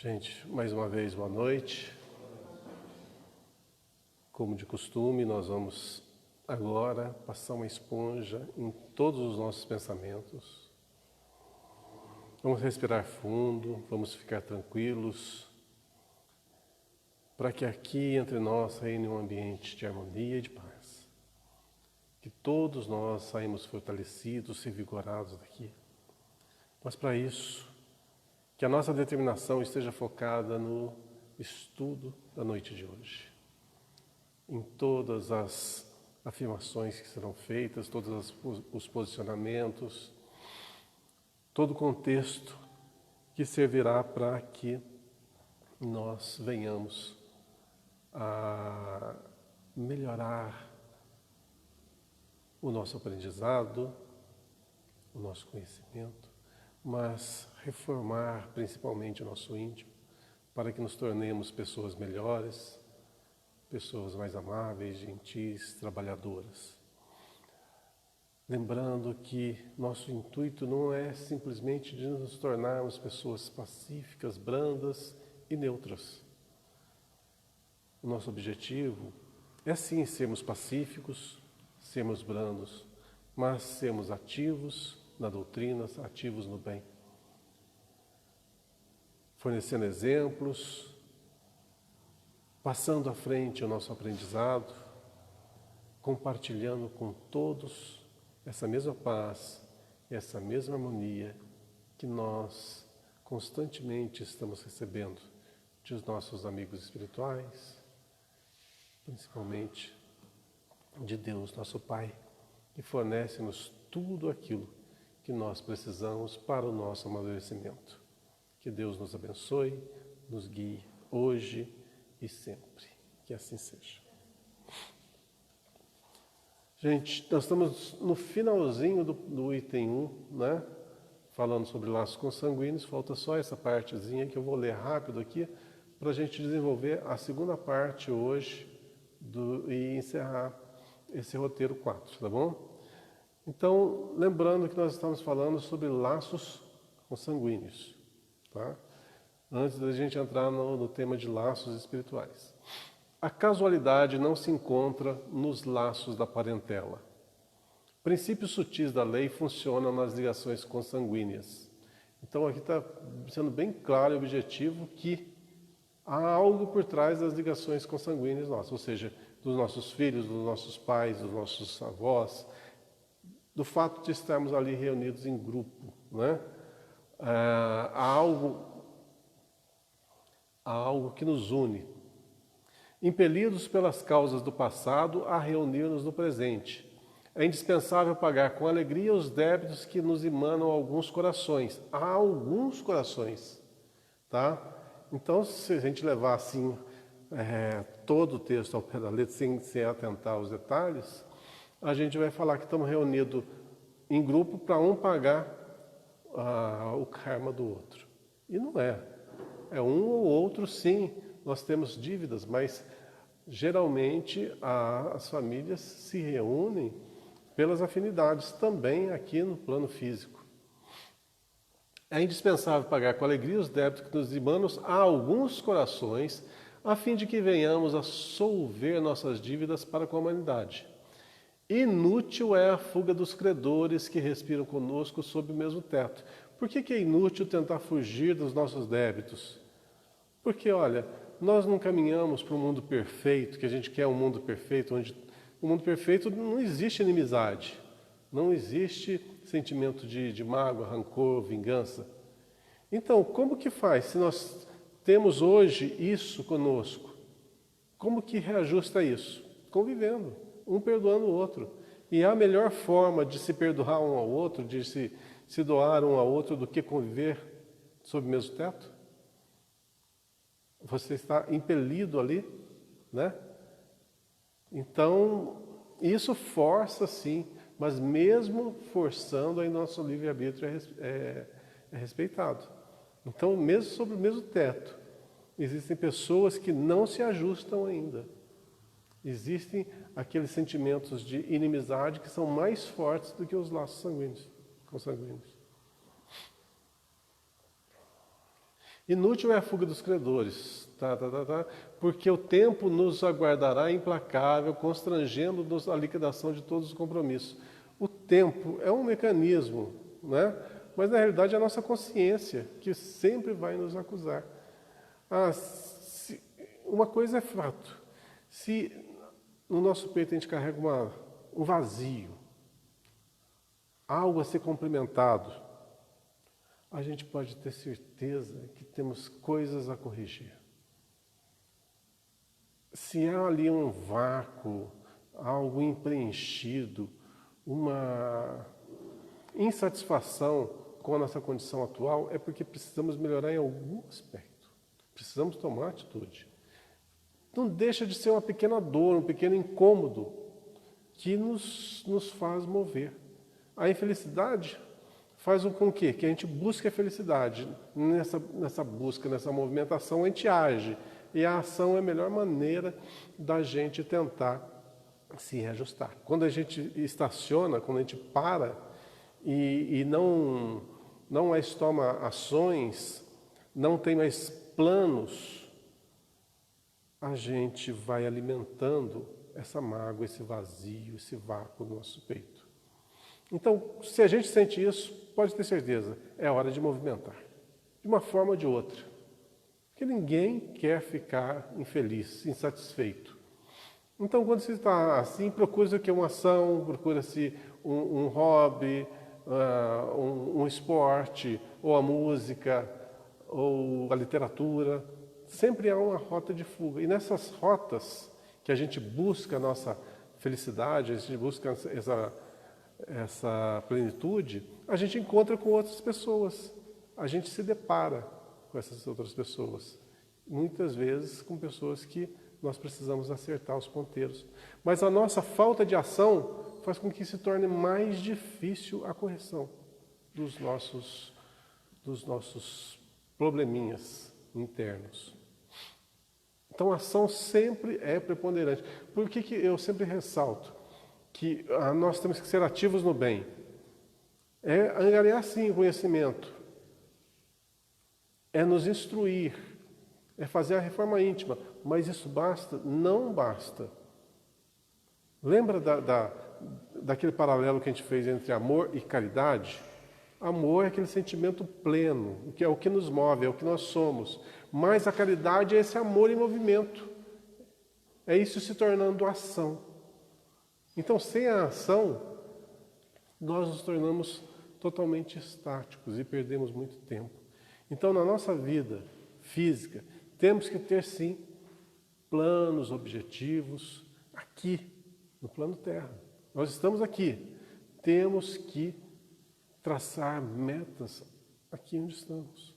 Gente, mais uma vez, boa noite. Como de costume, nós vamos agora passar uma esponja em todos os nossos pensamentos. Vamos respirar fundo, vamos ficar tranquilos, para que aqui entre nós reine um ambiente de harmonia e de paz. Que todos nós saímos fortalecidos e vigorados daqui. Mas para isso, que a nossa determinação esteja focada no estudo da noite de hoje. Em todas as afirmações que serão feitas, todos os posicionamentos, todo o contexto que servirá para que nós venhamos a melhorar o nosso aprendizado, o nosso conhecimento, mas reformar principalmente o nosso íntimo, para que nos tornemos pessoas melhores, pessoas mais amáveis, gentis, trabalhadoras. Lembrando que nosso intuito não é simplesmente de nos tornarmos pessoas pacíficas, brandas e neutras. O nosso objetivo é sim sermos pacíficos, sermos brandos, mas sermos ativos na doutrina, ativos no bem. Fornecendo exemplos, passando à frente o nosso aprendizado, compartilhando com todos essa mesma paz, essa mesma harmonia que nós constantemente estamos recebendo dos nossos amigos espirituais, principalmente de Deus, nosso Pai, que fornece-nos tudo aquilo que nós precisamos para o nosso amadurecimento. Que Deus nos abençoe, nos guie hoje e sempre. Que assim seja. Gente, nós estamos no finalzinho do item 1, né? Falando sobre laços consanguíneos. Falta só essa partezinha que eu vou ler rápido aqui para a gente desenvolver a segunda parte hoje e encerrar esse roteiro 4, tá bom? Então, lembrando que nós estamos falando sobre laços consanguíneos, tá? Antes da gente entrar no tema de laços espirituais. A casualidade não se encontra nos laços da parentela. Princípios sutis da lei funcionam nas ligações consanguíneas. Então, aqui está sendo bem claro e objetivo que há algo por trás das ligações consanguíneas nossas, ou seja, dos nossos filhos, dos nossos pais, dos nossos avós, do fato de estarmos ali reunidos em grupo, né? Há algo que nos une, impelidos pelas causas do passado a reunir-nos no presente. É indispensável pagar com alegria os débitos que nos emanam a alguns corações. Há alguns corações, tá? Então, se a gente levar assim todo o texto ao pé da letra, sem atentar aos detalhes, a gente vai falar que estamos reunidos em grupo para um pagar o karma do outro. E não é. É um ou outro, sim. Nós temos dívidas, mas geralmente as famílias se reúnem pelas afinidades, também aqui no plano físico. É indispensável pagar com alegria os débitos que nos emanam a alguns corações, a fim de que venhamos a solver nossas dívidas para com a humanidade. Inútil é a fuga dos credores que respiram conosco sob o mesmo teto. Por que é inútil tentar fugir dos nossos débitos? Porque, olha, nós não caminhamos para um mundo perfeito, que a gente quer um mundo perfeito, onde no mundo perfeito não existe inimizade, não existe sentimento de mágoa, rancor, vingança. Então, como que faz se nós temos hoje isso conosco? Como que reajusta isso? Convivendo, um perdoando o outro. E a melhor forma de se perdoar um ao outro, de se doar um ao outro, do que conviver sob o mesmo teto? Você está impelido ali, né? Então, isso força sim, mas mesmo forçando, aí nosso livre-arbítrio é respeitado. Então, mesmo sobre o mesmo teto, existem pessoas que não se ajustam ainda. Existem aqueles sentimentos de inimizade que são mais fortes do que os laços consanguíneos. Inútil é a fuga dos credores, porque o tempo nos aguardará implacável, constrangendo-nos à liquidação de todos os compromissos. O tempo é um mecanismo, né? Mas na realidade é a nossa consciência que sempre vai nos acusar. Uma coisa é fato, se no nosso peito a gente carrega um vazio, algo a ser complementado, a gente pode ter certeza que temos coisas a corrigir. Se há ali um vácuo, algo impreenchido, uma insatisfação com a nossa condição atual, é porque precisamos melhorar em algum aspecto. Precisamos tomar atitude. Não deixa de ser uma pequena dor, um pequeno incômodo que nos faz mover. A infelicidade faz com que a gente busque a felicidade. Nessa busca, nessa movimentação, a gente age. E a ação é a melhor maneira da gente tentar se reajustar. Quando a gente estaciona, quando a gente para e não mais toma ações, não tem mais planos, a gente vai alimentando essa mágoa, esse vazio, esse vácuo no nosso peito. Então, se a gente sente isso, pode ter certeza, é hora de movimentar, de uma forma ou de outra. Porque ninguém quer ficar infeliz, insatisfeito. Então, quando você está assim, procura-se uma ação, procura-se um hobby, um esporte, ou a música, ou a literatura. Sempre há uma rota de fuga. E nessas rotas que a gente busca a nossa felicidade, a gente busca essa plenitude, a gente encontra com outras pessoas. A gente se depara com essas outras pessoas. Muitas vezes com pessoas que nós precisamos acertar os ponteiros. Mas a nossa falta de ação faz com que se torne mais difícil a correção dos nossos probleminhas internos. Então a ação sempre é preponderante. Por que eu sempre ressalto que nós temos que ser ativos no bem? É angariar sim o conhecimento, é nos instruir, é fazer a reforma íntima, mas isso basta? Não basta. Lembra daquele paralelo que a gente fez entre amor e caridade? Amor é aquele sentimento pleno, que é o que nos move, é o que nós somos. Mas a caridade é esse amor em movimento. É isso se tornando ação. Então, sem a ação, nós nos tornamos totalmente estáticos e perdemos muito tempo. Então, na nossa vida física, temos que ter, sim, planos, objetivos, aqui, no plano Terra. Nós estamos aqui. Temos que traçar metas aqui onde estamos.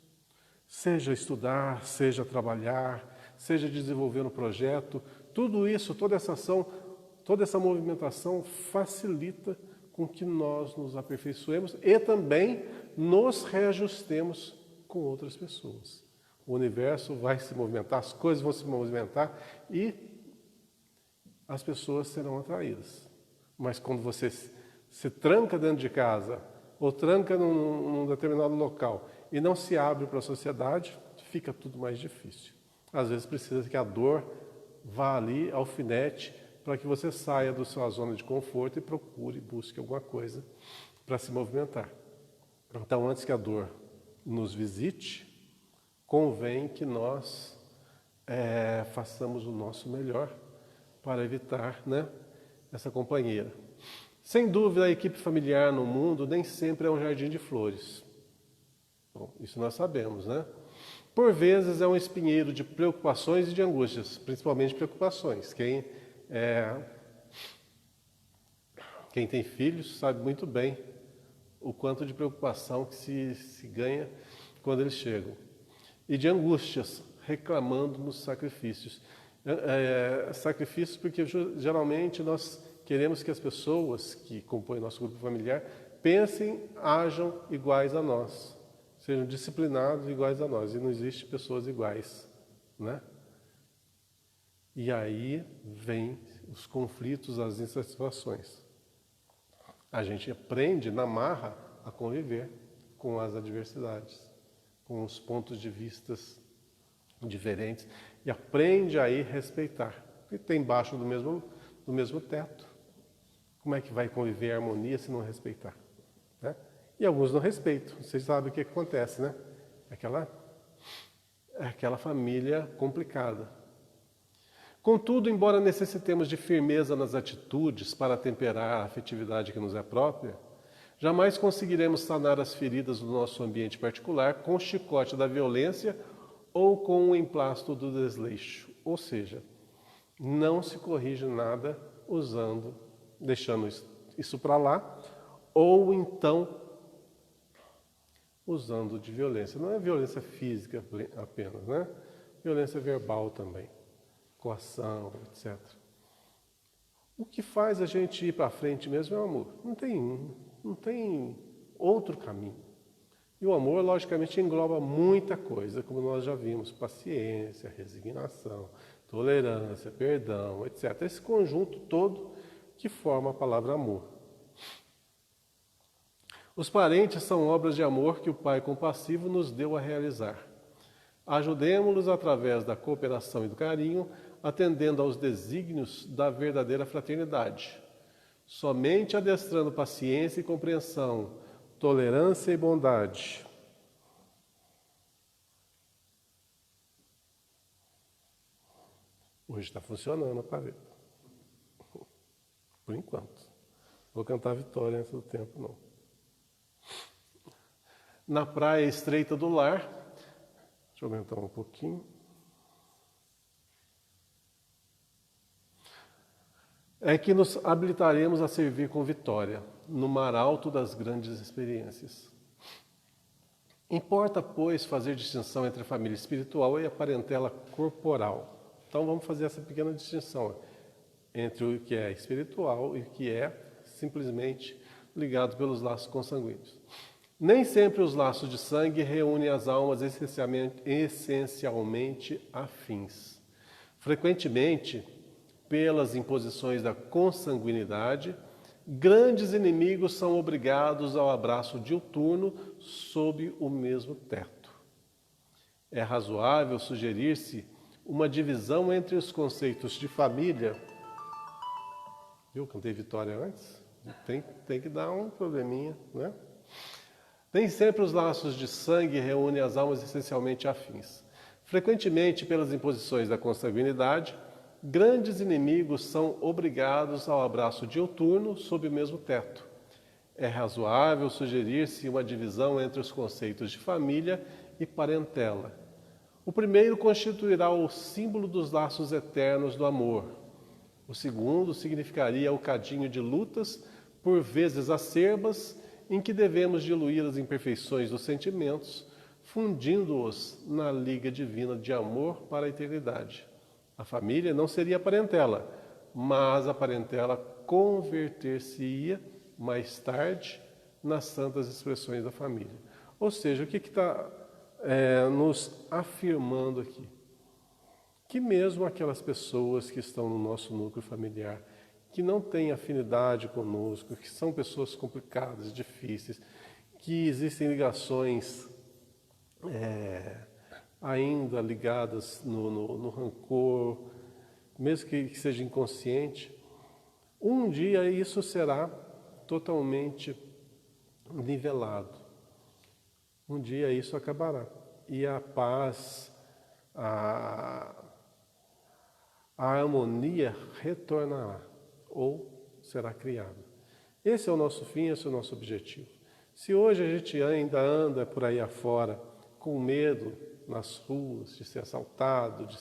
Seja estudar, seja trabalhar, seja desenvolver um projeto, tudo isso, toda essa ação, toda essa movimentação facilita com que nós nos aperfeiçoemos e também nos reajustemos com outras pessoas. O universo vai se movimentar, as coisas vão se movimentar e as pessoas serão atraídas. Mas quando você se tranca dentro de casa ou tranca num determinado local e não se abre para a sociedade, fica tudo mais difícil. Às vezes precisa que a dor vá ali, alfinete, para que você saia da sua zona de conforto e procure, busque alguma coisa para se movimentar. Então, antes que a dor nos visite, convém que nós façamos o nosso melhor para evitar, né, essa companheira. Sem dúvida, a equipe familiar no mundo nem sempre é um jardim de flores. Bom, isso nós sabemos, né? Por vezes é um espinheiro de preocupações e de angústias, principalmente preocupações. Quem tem filhos sabe muito bem o quanto de preocupação que se ganha quando eles chegam. E de angústias, reclamando nos sacrifícios. Sacrifícios porque geralmente nós queremos que as pessoas que compõem nosso grupo familiar pensem, ajam iguais a nós, sejam disciplinados iguais a nós. E não existe pessoas iguais, né? E aí vem os conflitos, as insatisfações. A gente aprende na marra a conviver com as adversidades. com os pontos de vistas diferentes e aprende a ir respeitar. Porque tem embaixo do mesmo teto. Como é que vai conviver em harmonia se não respeitar? Né? E alguns não respeitam. Vocês sabem o que acontece, né? Aquela família complicada. Contudo, embora necessitemos de firmeza nas atitudes para temperar a afetividade que nos é própria, jamais conseguiremos sanar as feridas do nosso ambiente particular com o chicote da violência ou com o emplasto do desleixo. Ou seja, não se corrige nada deixando isso para lá, ou então usando de violência. Não é violência física apenas, né? Violência verbal também, coação, etc. O que faz a gente ir para frente mesmo é o amor. Não tem outro caminho. E o amor, logicamente, engloba muita coisa, como nós já vimos: paciência, resignação, tolerância, perdão, etc. Esse conjunto todo que forma a palavra amor. Os parentes são obras de amor que o Pai compassivo nos deu a realizar. Ajudemo-los através da cooperação e do carinho, atendendo aos desígnios da verdadeira fraternidade. Somente adestrando paciência e compreensão, tolerância e bondade. Hoje está funcionando a parede. Por enquanto. Vou cantar vitória antes do tempo, não. Na praia estreita do lar, deixa eu aumentar um pouquinho. É que nos habilitaremos a servir com vitória, no mar alto das grandes experiências. Importa, pois, fazer distinção entre a família espiritual e a parentela corporal. Então vamos fazer essa pequena distinção entre o que é espiritual e o que é simplesmente ligado pelos laços consanguíneos. Nem sempre os laços de sangue reúnem as almas essencialmente afins. Frequentemente, pelas imposições da consanguinidade, grandes inimigos são obrigados ao abraço diuturno sob o mesmo teto. É razoável sugerir-se uma divisão entre os conceitos de família. Viu? Cantei vitória antes? Tem que dar um probleminha, né? Nem sempre os laços de sangue reúnem as almas essencialmente afins. Frequentemente, pelas imposições da consanguinidade, grandes inimigos são obrigados ao abraço diuturno sob o mesmo teto. É razoável sugerir-se uma divisão entre os conceitos de família e parentela. O primeiro constituirá o símbolo dos laços eternos do amor. O segundo significaria o cadinho de lutas, por vezes acerbas, em que devemos diluir as imperfeições dos sentimentos, fundindo-os na liga divina de amor para a eternidade. A família não seria a parentela, mas a parentela converter-se-ia mais tarde nas santas expressões da família. Ou seja, o que está nos afirmando aqui? Que mesmo aquelas pessoas que estão no nosso núcleo familiar, que não têm afinidade conosco, que são pessoas complicadas, difíceis, que existem ligações ainda ligadas no rancor, mesmo que seja inconsciente, um dia isso será totalmente nivelado. Um dia isso acabará. E a paz, a harmonia retornará, ou será criada. Esse é o nosso fim, esse é o nosso objetivo. Se hoje a gente ainda anda por aí afora com medo nas ruas de ser assaltado, de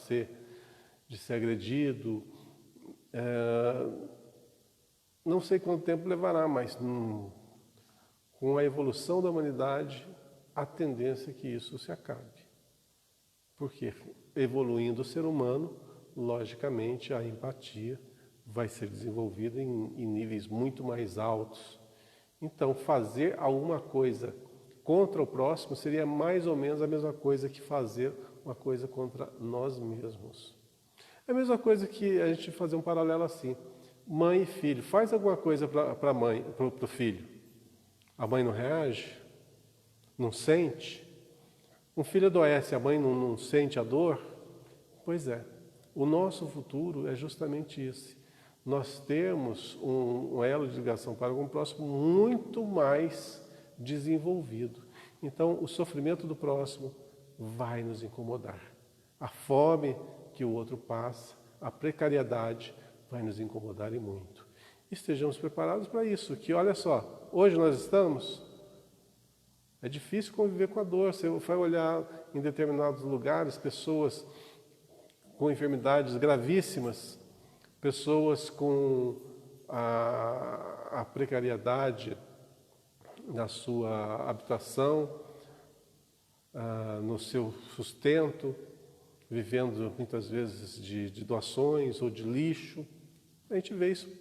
ser agredido, não sei quanto tempo levará, mas com a evolução da humanidade, a tendência é que isso se acabe. Porque evoluindo o ser humano, logicamente a empatia vai ser desenvolvida em níveis muito mais altos. Então, fazer alguma coisa contra o próximo seria mais ou menos a mesma coisa que fazer uma coisa contra nós mesmos. É a mesma coisa que a gente fazer um paralelo assim. Mãe e filho. Faz alguma coisa para a mãe, para o filho. A mãe não reage? Não sente? Um filho adoece, a mãe não sente a dor? Pois é, o nosso futuro é justamente esse. Nós temos um elo de ligação para o próximo muito mais desenvolvido. Então, o sofrimento do próximo vai nos incomodar. A fome que o outro passa, a precariedade vai nos incomodar e muito. Estejamos preparados para isso, que olha só, hoje nós estamos... É difícil conviver com a dor. Você vai olhar em determinados lugares, pessoas com enfermidades gravíssimas, pessoas com a precariedade na sua habitação, no seu sustento, vivendo muitas vezes de doações ou de lixo. A gente vê isso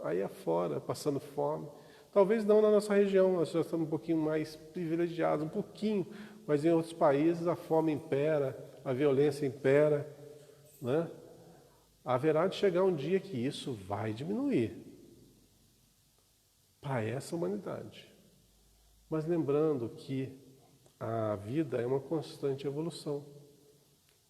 aí afora, passando fome. Talvez não na nossa região, nós já estamos um pouquinho mais privilegiados, um pouquinho, mas em outros países a fome impera, a violência impera, né? Haverá de chegar um dia que isso vai diminuir para essa humanidade. Mas lembrando que a vida é uma constante evolução.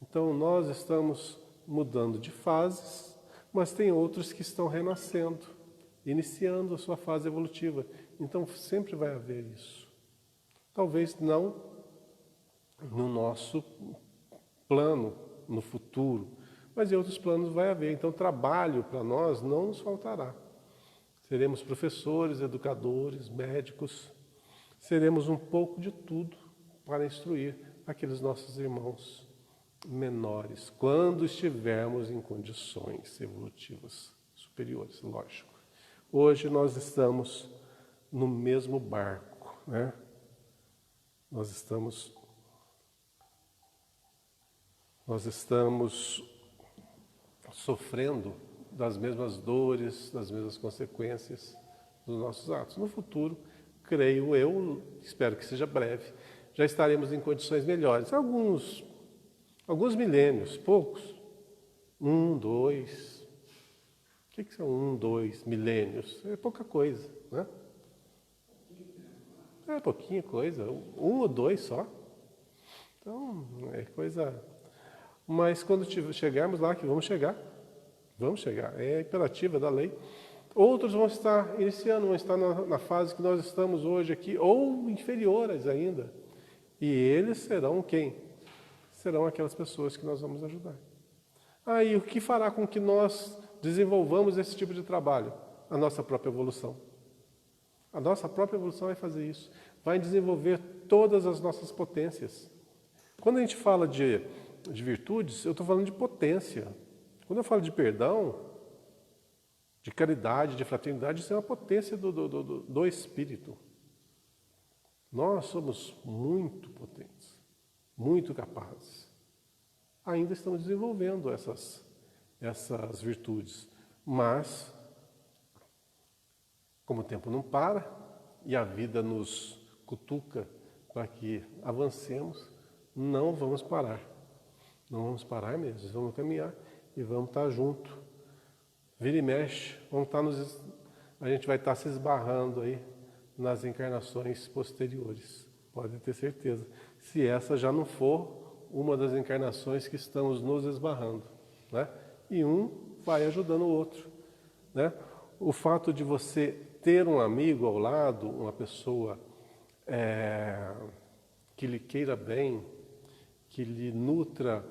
Então nós estamos mudando de fases, mas tem outros que estão renascendo, iniciando a sua fase evolutiva. Então sempre vai haver isso. Talvez não no nosso plano, no futuro, mas em outros planos vai haver. Então trabalho para nós não nos faltará. Seremos professores, educadores, médicos, seremos um pouco de tudo para instruir aqueles nossos irmãos menores, quando estivermos em condições evolutivas superiores, lógico. Hoje nós estamos no mesmo barco, né? Nós estamos sofrendo das mesmas dores, das mesmas consequências dos nossos atos. No futuro, creio eu, espero que seja breve, já estaremos em condições melhores. Alguns milênios, poucos, 1, 2... O que são 1, 2 milênios? É pouca coisa, né? É pouquinha coisa, 1 ou 2 só. Então, é coisa... Mas quando chegarmos lá, que vamos chegar, é imperativa da lei. Outros vão estar iniciando, vão estar na fase que nós estamos hoje aqui, ou inferiores ainda. E eles serão quem? Serão aquelas pessoas que nós vamos ajudar. Aí, o que fará com que nós desenvolvamos esse tipo de trabalho? A nossa própria evolução. A nossa própria evolução vai fazer isso. Vai desenvolver todas as nossas potências. Quando a gente fala de virtudes, eu estou falando de potência. Quando eu falo de perdão, de caridade, de fraternidade, isso é uma potência do espírito. Nós somos muito potentes, muito capazes. Ainda estamos desenvolvendo essas virtudes, mas, como o tempo não para e a vida nos cutuca para que avancemos, não vamos parar. Não vamos parar mesmo, vamos caminhar e vamos estar junto. Vira e mexe, a gente vai estar se esbarrando aí nas encarnações posteriores, pode ter certeza. Se essa já não for uma das encarnações que estamos nos esbarrando, né? E um vai ajudando o outro, né? O fato de você ter um amigo ao lado, uma pessoa que lhe queira bem, que lhe nutra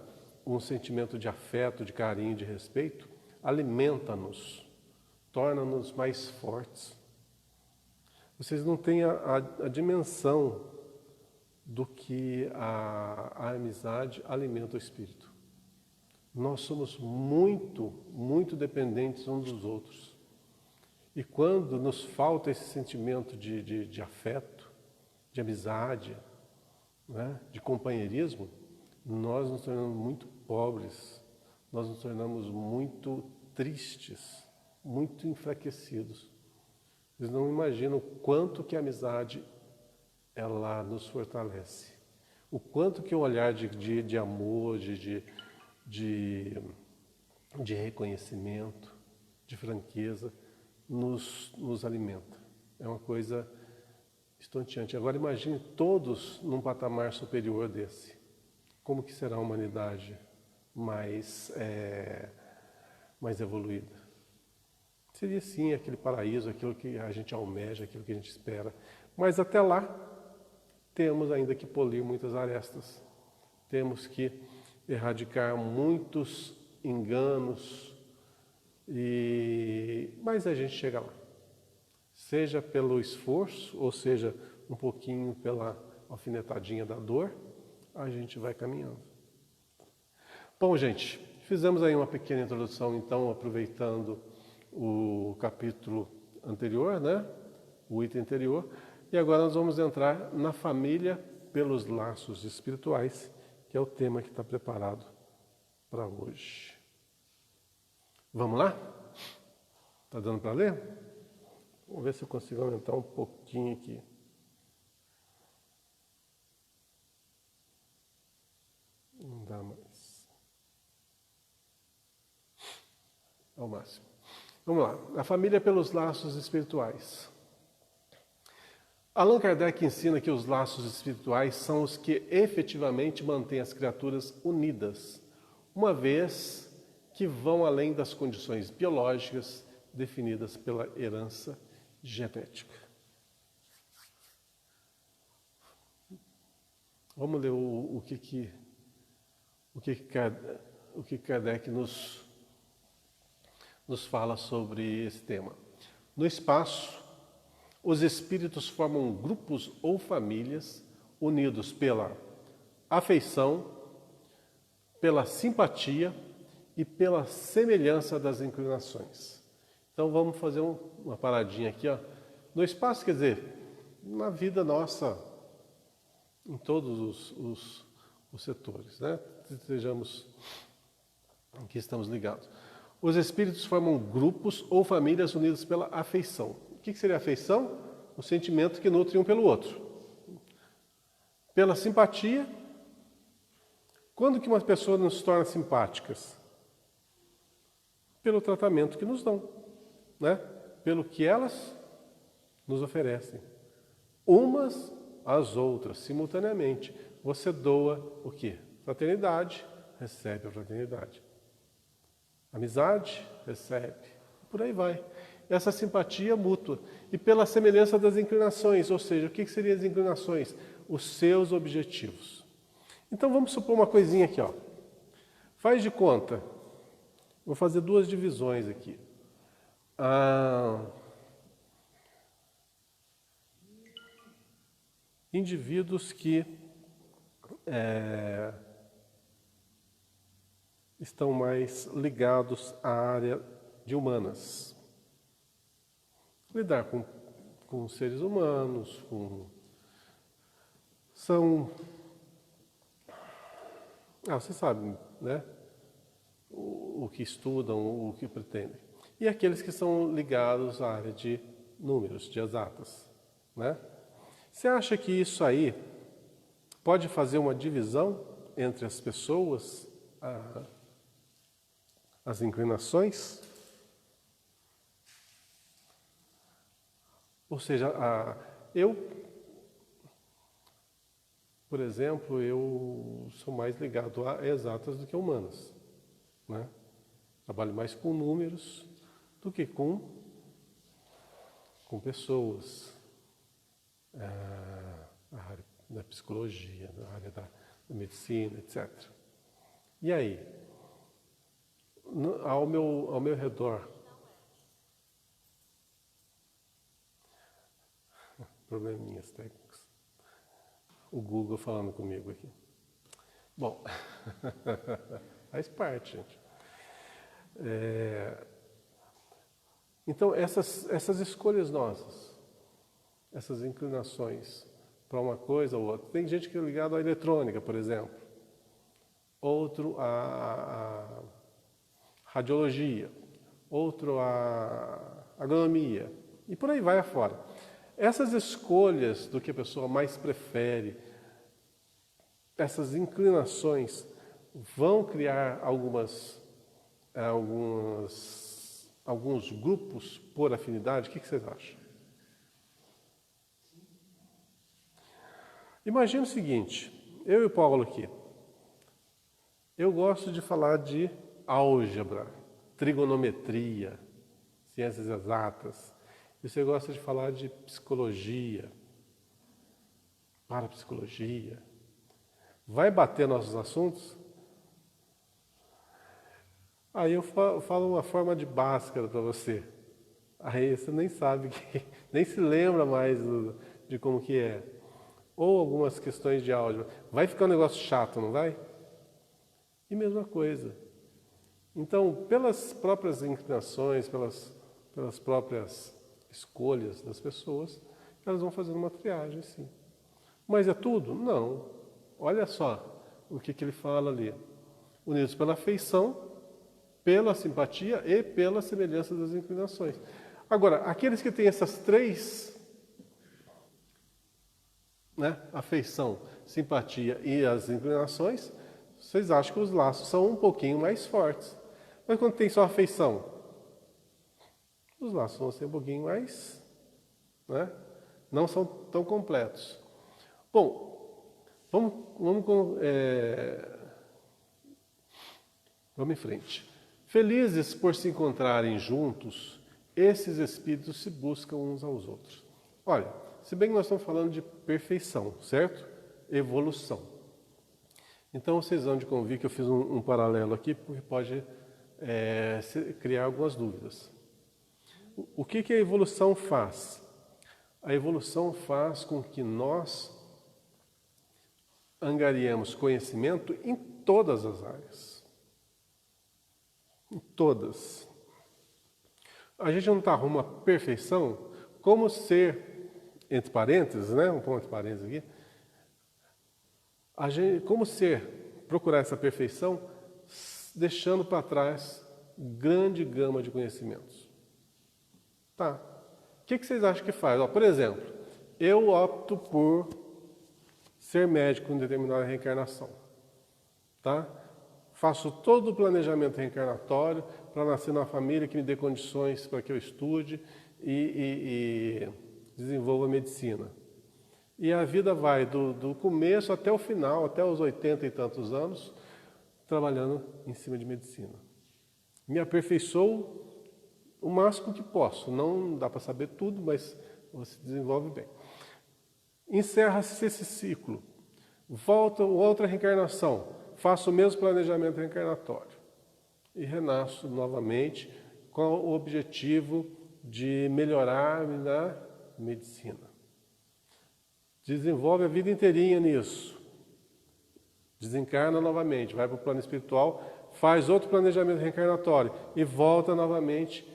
um sentimento de afeto, de carinho, de respeito, alimenta-nos, torna-nos mais fortes. Vocês não têm a dimensão do que a amizade alimenta o espírito. Nós somos muito, muito dependentes uns dos outros. E quando nos falta esse sentimento de afeto, de amizade, né, de companheirismo, nós nos tornamos muito pobres, nós nos tornamos muito tristes, muito enfraquecidos. Vocês não imaginam o quanto que a amizade ela nos fortalece. O quanto que o olhar de amor, de reconhecimento, de franqueza, nos alimenta. É uma coisa estonteante. Agora imagine todos num patamar superior desse. Como que será a humanidade mais evoluída? Seria sim aquele paraíso, aquilo que a gente almeja, aquilo que a gente espera. Mas até lá, temos ainda que polir muitas arestas. Temos que erradicar muitos enganos, mas a gente chega lá. Seja pelo esforço, ou seja, um pouquinho pela alfinetadinha da dor, a gente vai caminhando. Bom, gente, fizemos aí uma pequena introdução, então, aproveitando o capítulo anterior, né? O item anterior. E agora nós vamos entrar na família pelos laços espirituais, que é o tema que está preparado para hoje. Vamos lá? Está dando para ler? Vamos ver se eu consigo aumentar um pouquinho aqui. Não dá mais. Ao máximo. Vamos lá. A família pelos laços espirituais. Allan Kardec ensina que os laços espirituais são os que efetivamente mantêm as criaturas unidas, uma vez que vão além das condições biológicas definidas pela herança genética. Vamos ler o que Kardec nos fala sobre esse tema. No espaço, os espíritos formam grupos ou famílias unidos pela afeição, pela simpatia e pela semelhança das inclinações. Então vamos fazer uma paradinha aqui, ó. No espaço, quer dizer, na vida nossa, em todos os setores, né? Sejamos em que estamos ligados. Os espíritos formam grupos ou famílias unidas pela afeição. O que seria afeição? O sentimento que nutre um pelo outro. Pela simpatia. Quando que uma pessoa nos torna simpáticas? Pelo tratamento que nos dão, né? Pelo que elas nos oferecem. Umas às outras, simultaneamente. Você doa o quê? Fraternidade, recebe a fraternidade. Amizade, recebe. Por aí vai. Essa simpatia mútua. E pela semelhança das inclinações, ou seja, o que seriam as inclinações? Os seus objetivos. Então vamos supor uma coisinha aqui, ó. Faz de conta. Vou fazer duas divisões aqui. Indivíduos que estão mais ligados à área de humanas. Lidar com seres humanos, são... você sabe, né? O que estudam, o que pretendem. E aqueles que são ligados à área de números, de exatas, né? Você acha que isso aí pode fazer uma divisão entre as pessoas, as inclinações? Ou seja, eu, por exemplo, eu sou mais ligado a exatas do que a humanas, né? Trabalho mais com números do que com pessoas. A área da psicologia, a área da medicina, etc. E aí, ao meu redor, probleminhas técnicos. O Google falando comigo aqui. Bom, faz parte, gente. Então, essas escolhas nossas, essas inclinações para uma coisa ou outra. Tem gente que é ligada à eletrônica, por exemplo. Outro à radiologia. Outro à agronomia. E por aí vai afora. Essas escolhas do que a pessoa mais prefere, essas inclinações, vão criar alguns grupos por afinidade. O que vocês acham? Imagina o seguinte, eu e o Paulo aqui, eu gosto de falar de álgebra, trigonometria, ciências exatas, e você gosta de falar de psicologia, parapsicologia. Vai bater nossos assuntos? Aí eu falo uma forma de Bhaskara para você. Aí você nem sabe, nem se lembra mais de como que é. Ou algumas questões de álgebra. Vai ficar um negócio chato, não vai? E mesma coisa. Então, pelas próprias inclinações, pelas próprias escolhas das pessoas, elas vão fazendo uma triagem, sim. Mas é tudo? Não. Olha só o que ele fala ali. Unidos pela afeição, pela simpatia e pela semelhança das inclinações. Agora, aqueles que têm essas três, né, afeição, simpatia e as inclinações, vocês acham que os laços são um pouquinho mais fortes. Mas quando tem só afeição, os laços vão ser um pouquinho mais, né, não são tão completos. Bom, vamos em frente. Felizes por se encontrarem juntos, esses espíritos se buscam uns aos outros. Olha, se bem que nós estamos falando de perfeição, certo? Evolução. Então vocês vão de convir que eu fiz um paralelo aqui, porque pode criar algumas dúvidas. O que a evolução faz? A evolução faz com que nós angariemos conhecimento em todas as áreas. Em todas. A gente não está rumo à perfeição, como ser, entre parênteses, né? Um ponto de parênteses aqui. Como ser, procurar essa perfeição, deixando para trás grande gama de conhecimentos. Tá. O que vocês acham que faz? Ó, por exemplo, eu opto por ser médico em determinada reencarnação. Tá? Faço todo o planejamento reencarnatório para nascer numa família que me dê condições para que eu estude e desenvolva a medicina. E a vida vai do começo até o final, até os 80 e tantos anos, trabalhando em cima de medicina. Me aperfeiçoo o máximo que posso. Não dá para saber tudo, mas você desenvolve bem. Encerra-se esse ciclo. Volta outra reencarnação. Faço o mesmo planejamento reencarnatório. E renasço novamente com o objetivo de melhorar na medicina. Desenvolve a vida inteirinha nisso. Desencarna novamente, vai para o plano espiritual, faz outro planejamento reencarnatório e volta novamente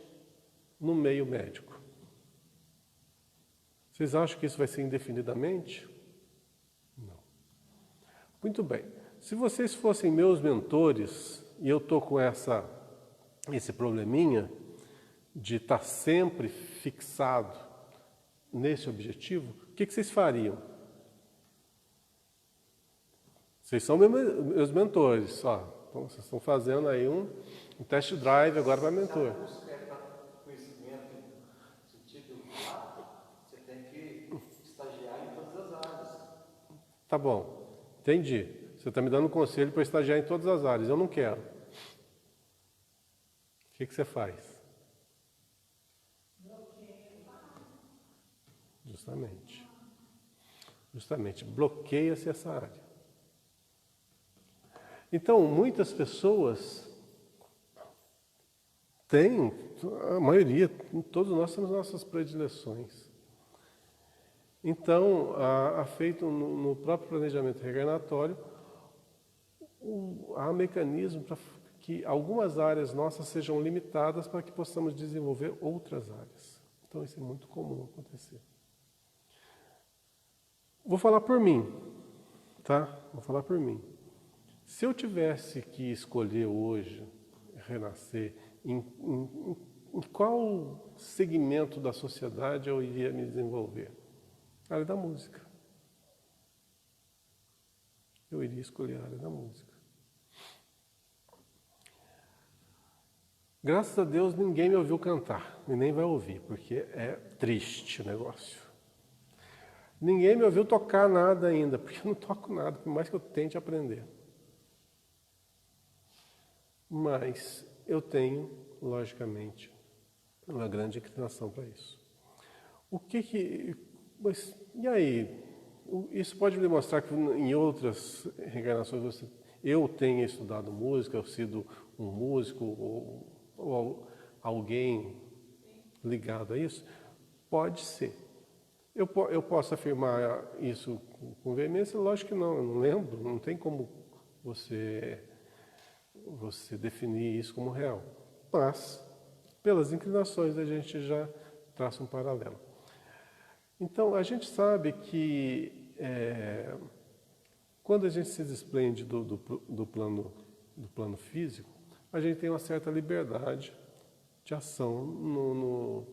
no meio médico. Vocês acham que isso vai ser indefinidamente? Não. Muito bem. Se vocês fossem meus mentores, e eu estou com esse probleminha de estar sempre fixado nesse objetivo, o que vocês fariam? Vocês são meus mentores, ó. Então, vocês estão fazendo aí um test drive agora para mentor. Se a busca é para conhecimento no sentido lato, você tem que estagiar em todas as áreas. Tá bom, entendi. Você está me dando um conselho para estagiar em todas as áreas. Eu não quero. O que você faz? Justamente, bloqueia-se essa área. Então, muitas pessoas têm, a maioria, todos nós temos nossas predileções. Então, há feito no próprio planejamento reencarnatório, há mecanismo para que algumas áreas nossas sejam limitadas para que possamos desenvolver outras áreas. Então, isso é muito comum acontecer. Vou falar por mim, tá? Vou falar por mim. Se eu tivesse que escolher hoje, renascer, em qual segmento da sociedade eu iria me desenvolver? A área da música. Eu iria escolher a área da música. Graças a Deus ninguém me ouviu cantar, e nem vai ouvir, porque é triste o negócio. Ninguém me ouviu tocar nada ainda, porque eu não toco nada, por mais que eu tente aprender. Mas eu tenho, logicamente, uma grande inclinação para isso. Mas, e aí? Isso pode me demonstrar que em outras reencarnações eu tenha estudado música, eu sido um músico ou alguém ligado a isso? Pode ser. Eu posso afirmar isso com veemência? Lógico que não, eu não lembro, não tem como você definir isso como real. Mas, pelas inclinações, a gente já traça um paralelo. Então, a gente sabe que quando a gente se desprende do plano físico, a gente tem uma certa liberdade de ação no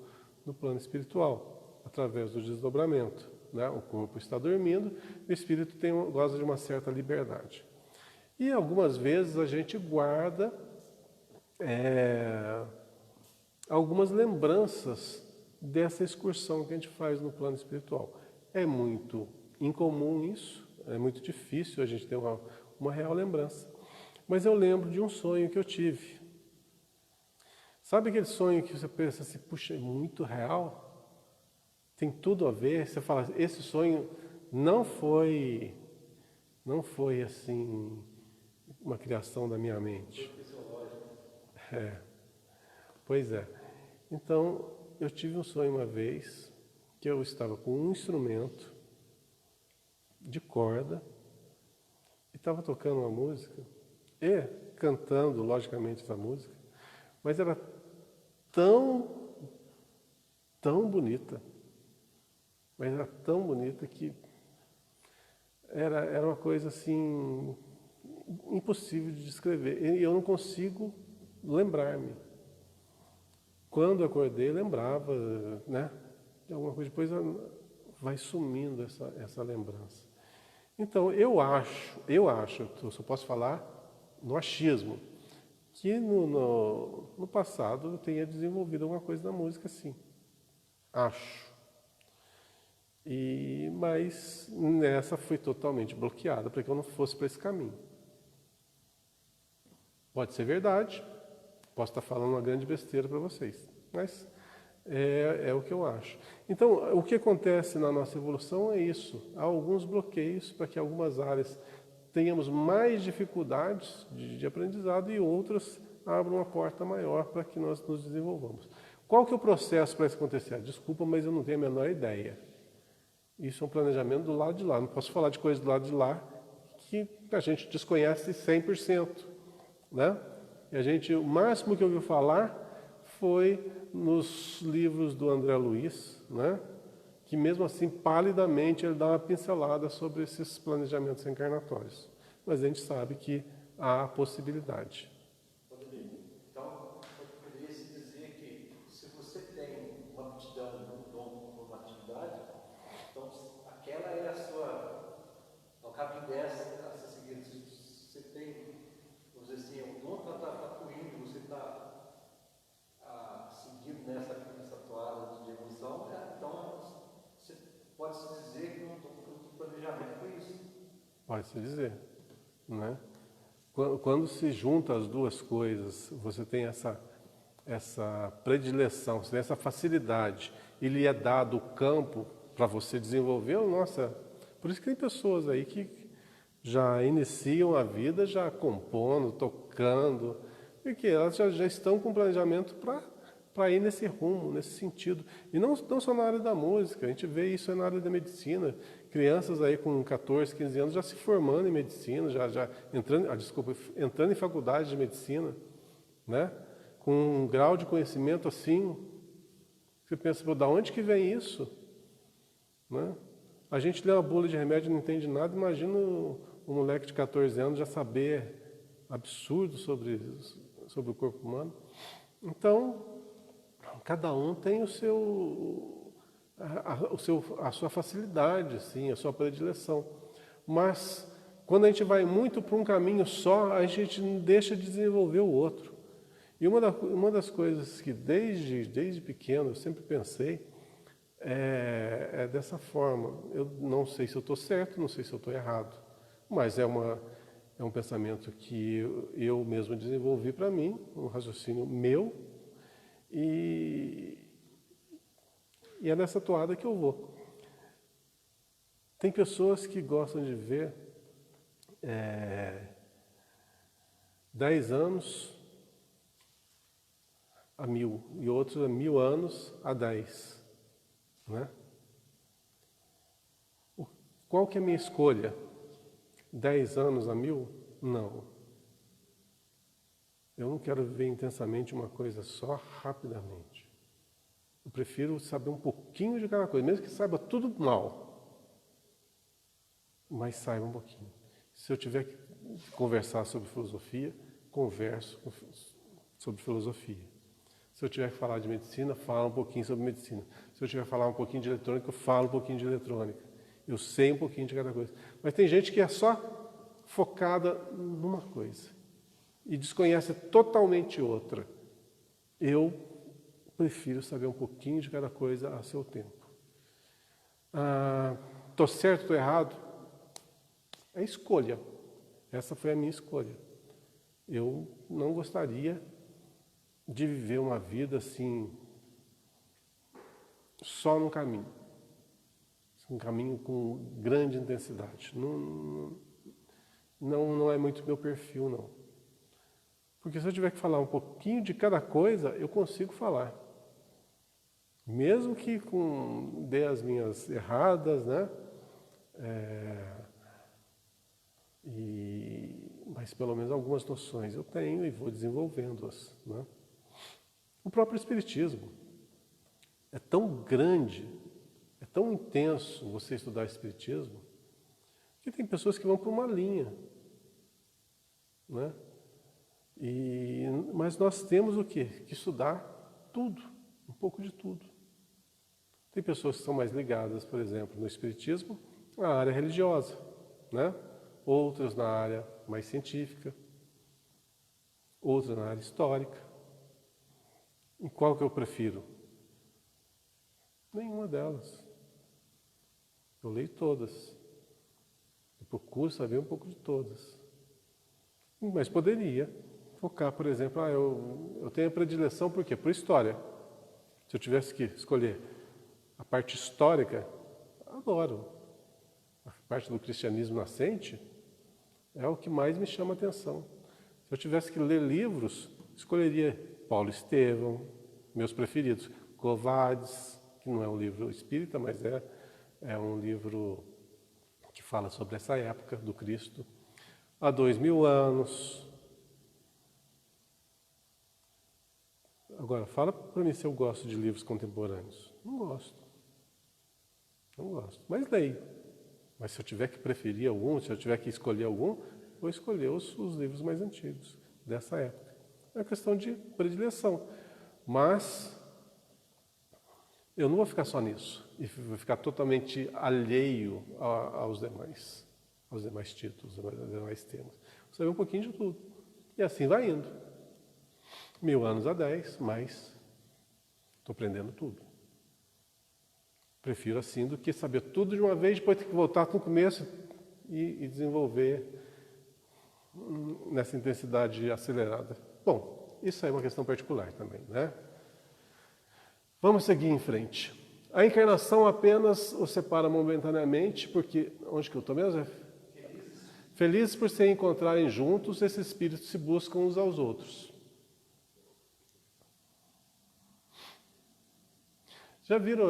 plano espiritual, através do desdobramento, né? O corpo está dormindo, o espírito goza de uma certa liberdade. E algumas vezes a gente guarda algumas lembranças dessa excursão que a gente faz no plano espiritual. É muito incomum isso, é muito difícil a gente ter uma real lembrança. Mas eu lembro de um sonho que eu tive. Sabe aquele sonho que você pensa assim, puxa, é muito real? Tem tudo a ver? Você fala, esse sonho não foi assim, uma criação da minha mente. Pois é. Então, eu tive um sonho uma vez que eu estava com um instrumento de corda e estava tocando uma música e cantando, logicamente, essa música, mas era tão bonita, que era uma coisa assim impossível de descrever. E eu não consigo lembrar-me. Quando eu acordei, lembrava, né, de alguma coisa, depois vai sumindo essa lembrança. Então, eu acho, eu só posso falar no achismo, que no passado eu tenha desenvolvido alguma coisa da música, sim. Acho. Mas nessa foi totalmente bloqueada para que eu não fosse para esse caminho. Pode ser verdade, posso estar falando uma grande besteira para vocês, mas é o que eu acho. Então, o que acontece na nossa evolução é isso. Há alguns bloqueios para que algumas áreas tenhamos mais dificuldades de aprendizado e outras abram uma porta maior para que nós nos desenvolvamos. Qual que é o processo para isso acontecer? Desculpa, mas eu não tenho a menor ideia. Isso é um planejamento do lado de lá. Não posso falar de coisas do lado de lá que a gente desconhece 100%. Né? E o máximo que eu ouvi falar foi nos livros do André Luiz, né? Que mesmo assim, palidamente, ele dá uma pincelada sobre esses planejamentos reencarnatórios. Mas a gente sabe que há a possibilidade. Então, poderia se dizer que se você tem uma aptidão, um dom por uma atividade, então aquela é o caminho dessa a ser seguido. Se você tem, vamos dizer assim, o dom está fluindo, você está seguindo nessa toada de evolução, então você pode-se dizer que o planejamento foi isso. Pode-se dizer, né? Quando se junta as duas coisas, você tem essa predileção, você tem essa facilidade, e lhe é dado o campo para você desenvolver, nossa, por isso que tem pessoas aí que já iniciam a vida já compondo, tocando, porque elas já estão com planejamento para ir nesse rumo, nesse sentido. E não só na área da música, a gente vê isso na área da medicina. Crianças aí com 14, 15 anos já se formando em medicina, já entrando em faculdade de medicina, né? Com um grau de conhecimento assim. Você pensa, da onde que vem isso? Né? A gente lê uma bula de remédio e não entende nada, imagina um moleque de 14 anos já saber absurdo sobre o corpo humano. Então, cada um tem a sua facilidade, assim, a sua predileção. Mas, quando a gente vai muito para um caminho só, a gente deixa de desenvolver o outro. E uma das coisas que desde pequeno eu sempre pensei é dessa forma. Eu não sei se eu estou certo, não sei se eu estou errado, mas é um pensamento que eu mesmo desenvolvi para mim, um raciocínio meu, e é nessa toada que eu vou. Tem pessoas que gostam de ver 10 anos a 1000 e outros a 1000 anos a 10. Né? Qual que é a minha escolha? 10 anos a 1000? Não. Eu não quero viver intensamente uma coisa só, rapidamente. Eu prefiro saber um pouquinho de cada coisa, mesmo que saiba tudo mal. Mas saiba um pouquinho. Se eu tiver que conversar sobre filosofia, converso sobre filosofia. Se eu tiver que falar de medicina, falo um pouquinho sobre medicina. Se eu tiver que falar um pouquinho de eletrônica, eu falo um pouquinho de eletrônica. Eu sei um pouquinho de cada coisa. Mas tem gente que é só focada numa coisa e desconhece totalmente outra. Eu prefiro saber um pouquinho de cada coisa a seu tempo. Estou certo, estou errado? É escolha. Essa foi a minha escolha. Eu não gostaria de viver uma vida assim, só num caminho. Um caminho com grande intensidade. Não é muito meu perfil, não. Porque se eu tiver que falar um pouquinho de cada coisa, eu consigo falar. Mesmo que com ideias minhas erradas, né? Mas pelo menos algumas noções eu tenho e vou desenvolvendo-as. Né? O próprio Espiritismo é tão grande, é tão intenso você estudar Espiritismo, que tem pessoas que vão por uma linha. Né? Mas nós temos o quê? Que estudar tudo, um pouco de tudo. Tem pessoas que são mais ligadas, por exemplo, no Espiritismo, à área religiosa, né? Outras na área mais científica, outras na área histórica. E qual que eu prefiro? Nenhuma delas. Eu leio todas. Eu procuro saber um pouco de todas. Mas poderia focar, por exemplo, eu tenho a predileção por quê? Por história. Se eu tivesse que escolher a parte histórica, adoro. A parte do cristianismo nascente é o que mais me chama a atenção. Se eu tivesse que ler livros, escolheria Paulo Estevão, meus preferidos, Covades, que não é um livro espírita, mas é um livro que fala sobre essa época do Cristo, há 2000 anos. Agora, fala para mim se eu gosto de livros contemporâneos. Não gosto. Não gosto. Mas leio. Mas se eu tiver que preferir algum, se eu tiver que escolher algum, vou escolher os livros mais antigos, dessa época. É uma questão de predileção. Mas eu não vou ficar só nisso. E vou ficar totalmente alheio aos demais títulos, aos demais temas. Vou saber um pouquinho de tudo. E assim vai indo. 1000 anos a 10, mas estou aprendendo tudo. Prefiro assim do que saber tudo de uma vez, depois ter que voltar no começo e desenvolver nessa intensidade acelerada. Bom, isso aí é uma questão particular também, né? Vamos seguir em frente. A encarnação apenas os separa momentaneamente, porque, onde que eu estou mesmo? Felizes por se encontrarem juntos, esses espíritos se buscam uns aos outros. Já viram,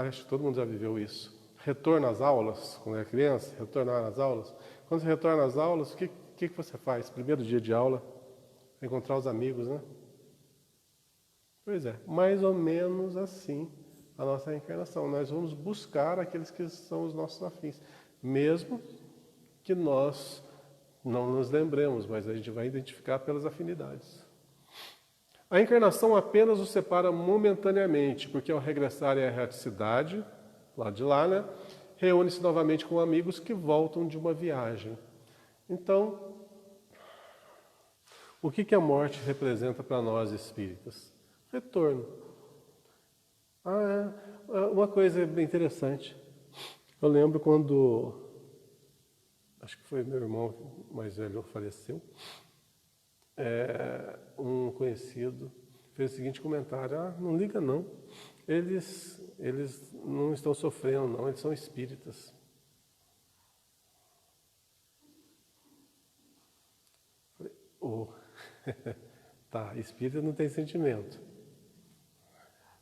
acho que todo mundo já viveu isso, retorno às aulas, quando é criança, retornar às aulas. Quando você retorna às aulas, o que você faz? Primeiro dia de aula, encontrar os amigos, né? Pois é, mais ou menos assim a nossa reencarnação. Nós vamos buscar aqueles que são os nossos afins, mesmo que nós não nos lembremos, mas a gente vai identificar pelas afinidades. A encarnação apenas os separa momentaneamente, porque ao regressarem à erraticidade, lá de lá, né, reúne-se novamente com amigos que voltam de uma viagem. Então, o que a morte representa para nós espíritas? Retorno. Uma coisa bem interessante. Eu lembro quando, acho que foi meu irmão mais velho faleceu, um conhecido fez o seguinte comentário: não liga não, eles não estão sofrendo não, eles são espíritas. Falei, tá, espírita não tem sentimento.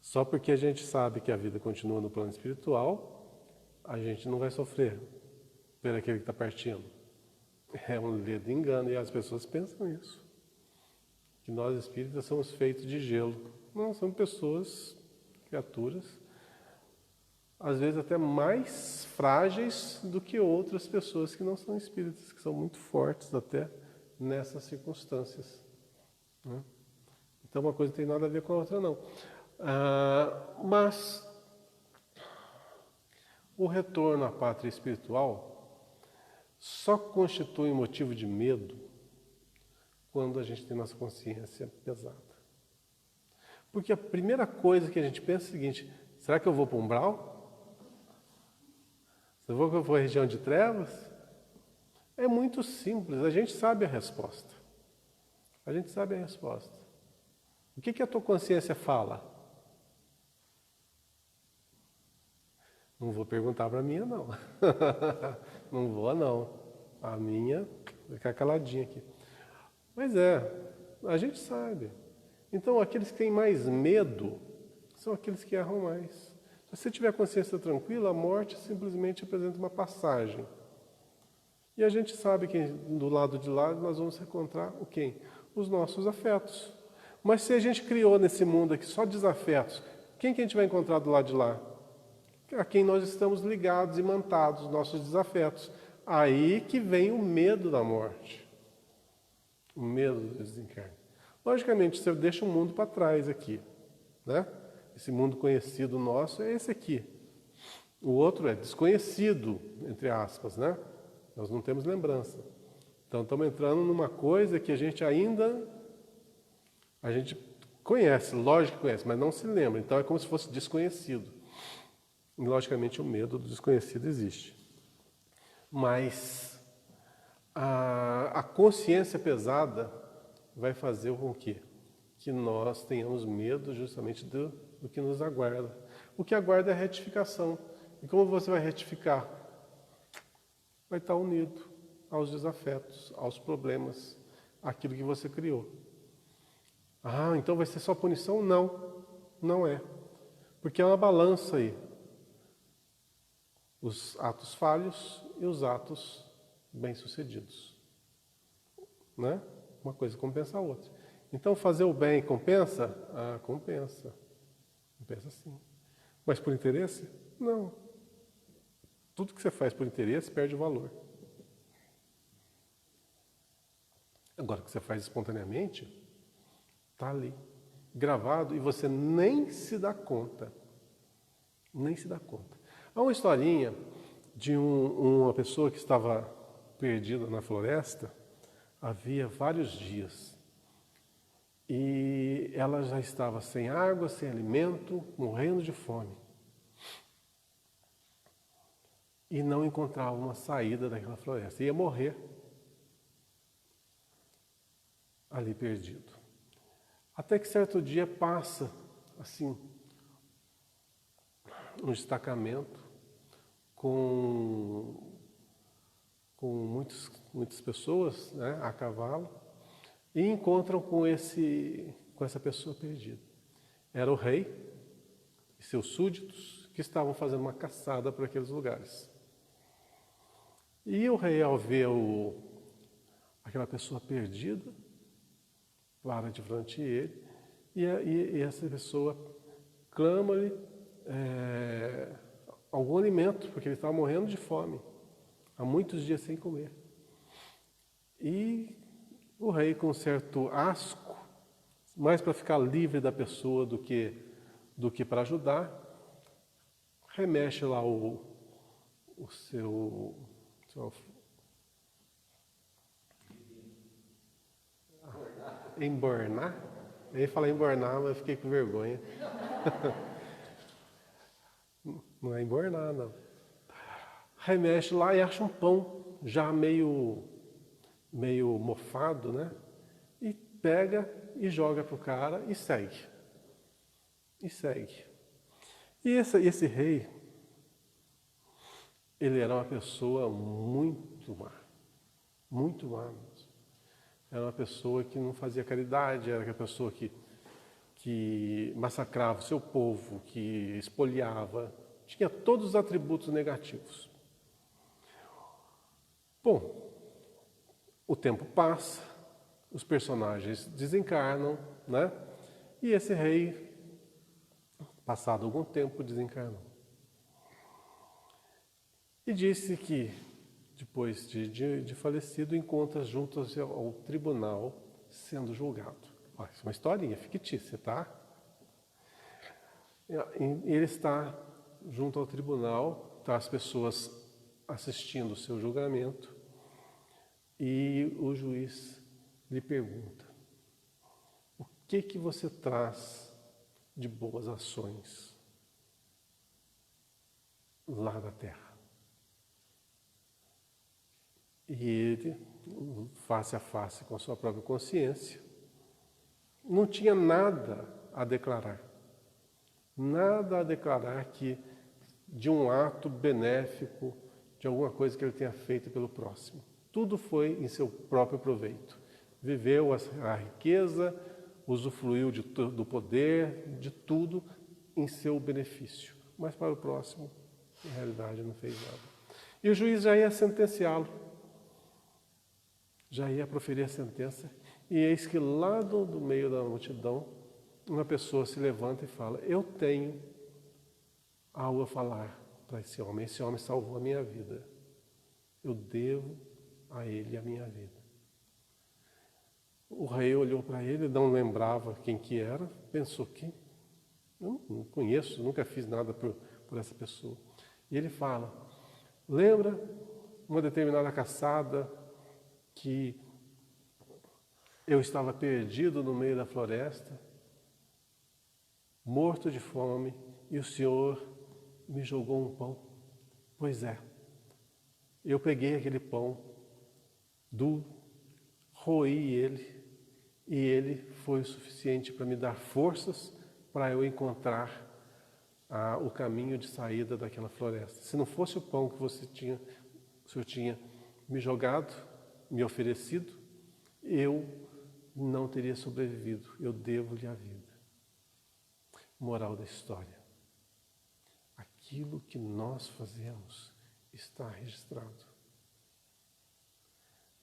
Só porque a gente sabe que a vida continua no plano espiritual, a gente não vai sofrer por aquele que está partindo. É um ledo engano, e as pessoas pensam isso. Que nós espíritas somos feitos de gelo. Não, são pessoas, criaturas, às vezes até mais frágeis do que outras pessoas que não são espíritas, que são muito fortes até nessas circunstâncias. Né? Então uma coisa não tem nada a ver com a outra, não. Mas o retorno à pátria espiritual só constitui um motivo de medo quando a gente tem nossa consciência pesada. Porque a primeira coisa que a gente pensa é o seguinte: será que eu vou para o umbral? Será que eu vou para a região de trevas? É muito simples, a gente sabe a resposta. A gente sabe a resposta. O que a tua consciência fala? Não vou perguntar para a minha, não. Não vou, não. A minha vai ficar caladinha aqui. Mas a gente sabe. Então, aqueles que têm mais medo são aqueles que erram mais. Se você tiver a consciência tranquila, a morte simplesmente apresenta uma passagem. E a gente sabe que do lado de lá nós vamos encontrar o quê? Os nossos afetos. Mas se a gente criou nesse mundo aqui só desafetos, quem que a gente vai encontrar do lado de lá? A quem nós estamos ligados, imantados, nossos desafetos. Aí que vem o medo da morte. O medo do desencarne. Logicamente, você deixa o mundo para trás aqui. Né? Esse mundo conhecido nosso é esse aqui. O outro é desconhecido, entre aspas, né? Nós não temos lembrança. Então, estamos entrando numa coisa que a gente conhece, lógico que conhece, mas não se lembra. Então, é como se fosse desconhecido. E, logicamente, o medo do desconhecido existe. Mas a consciência pesada vai fazer com que nós tenhamos medo justamente do que nos aguarda. O que aguarda é a retificação. E como você vai retificar? Vai estar unido aos desafetos, aos problemas, àquilo que você criou. Então vai ser só punição? Não, não é. Porque é uma balança aí. Os atos falhos e os atos bem-sucedidos. Né? Uma coisa compensa a outra. Então, fazer o bem compensa? Compensa. Compensa sim. Mas por interesse? Não. Tudo que você faz por interesse perde o valor. Agora, o que você faz espontaneamente, está ali, gravado, e você nem se dá conta. Nem se dá conta. Há uma historinha de uma pessoa que estava perdida na floresta havia vários dias. E ela já estava sem água, sem alimento, morrendo de fome. E não encontrava uma saída daquela floresta. Ia morrer ali perdido. Até que certo dia passa, assim, um destacamento com muitas pessoas, né, a cavalo, e encontram com essa pessoa perdida. Era o rei e seus súditos que estavam fazendo uma caçada por aqueles lugares. E o rei, ao ver aquela pessoa perdida, para de frente a ele, e essa pessoa clama-lhe algum alimento, porque ele estava morrendo de fome, há muitos dias sem comer. E o rei, com certo asco, mais para ficar livre da pessoa do que para ajudar, remexe lá o seu embornar. Eu ia falar embornar, mas eu fiquei com vergonha. Não é embornar, não. Remexe lá e acha um pão já meio mofado, né? E pega e joga para o cara e segue. E segue. E esse rei, ele era uma pessoa muito má. Muito má mesmo. Era uma pessoa que não fazia caridade, era aquela pessoa que massacrava o seu povo, que espoliava. Tinha todos os atributos negativos. Bom, o tempo passa, os personagens desencarnam, né? E esse rei, passado algum tempo, desencarnou. E disse que, depois de falecido, encontra junto ao tribunal sendo julgado. Olha, isso é uma historinha fictícia, tá? E ele está junto ao tribunal, tá as pessoas assistindo o seu julgamento, e o juiz lhe pergunta: o que você traz de boas ações lá da terra? E ele, face a face com a sua própria consciência, não tinha nada a declarar. Nada a declarar que de um ato benéfico, de alguma coisa que ele tenha feito pelo próximo. Tudo foi em seu próprio proveito. Viveu a riqueza, usufruiu do poder, de tudo em seu benefício. Mas para o próximo, na realidade, não fez nada. E o juiz já ia sentenciá-lo. Já ia proferir a sentença. E eis que lá do meio da multidão, uma pessoa se levanta e fala: eu tenho algo a falar para esse homem. Esse homem salvou a minha vida. Eu devo a ele a minha vida. O rei olhou para ele, não lembrava quem que era, pensou que eu não conheço, nunca fiz nada por essa pessoa. E ele fala: lembra uma determinada caçada que eu estava perdido no meio da floresta, morto de fome, e o Senhor me jogou um pão? Pois é, eu peguei aquele pão duro, roí ele, e ele foi o suficiente para me dar forças para eu encontrar o caminho de saída daquela floresta. Se não fosse o pão que o Senhor tinha me jogado, me oferecido, eu não teria sobrevivido. Eu devo-lhe a vida. Moral da história: aquilo que nós fazemos está registrado.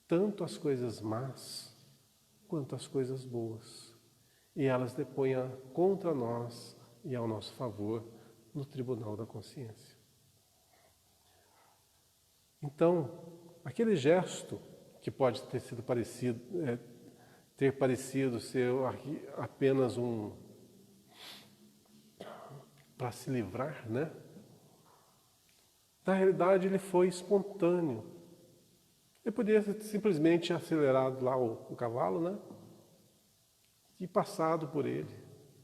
Tanto as coisas más quanto as coisas boas. E elas depõem contra nós e ao nosso favor no tribunal da consciência. Então, aquele gesto que pode ter sido parecido ser apenas para se livrar, né? Na realidade, ele foi espontâneo. Ele poderia ter simplesmente acelerado lá o cavalo, né? E passado por ele.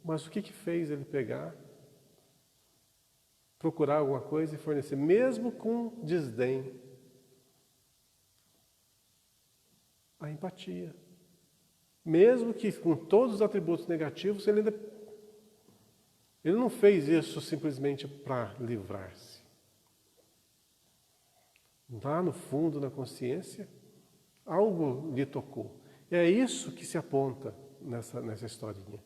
Mas o que fez ele pegar, procurar alguma coisa e fornecer, mesmo com desdém? A empatia. Mesmo que com todos os atributos negativos, ele não fez isso simplesmente para livrar-se. Lá no fundo, na consciência, algo lhe tocou. E é isso que se aponta nessa historinha.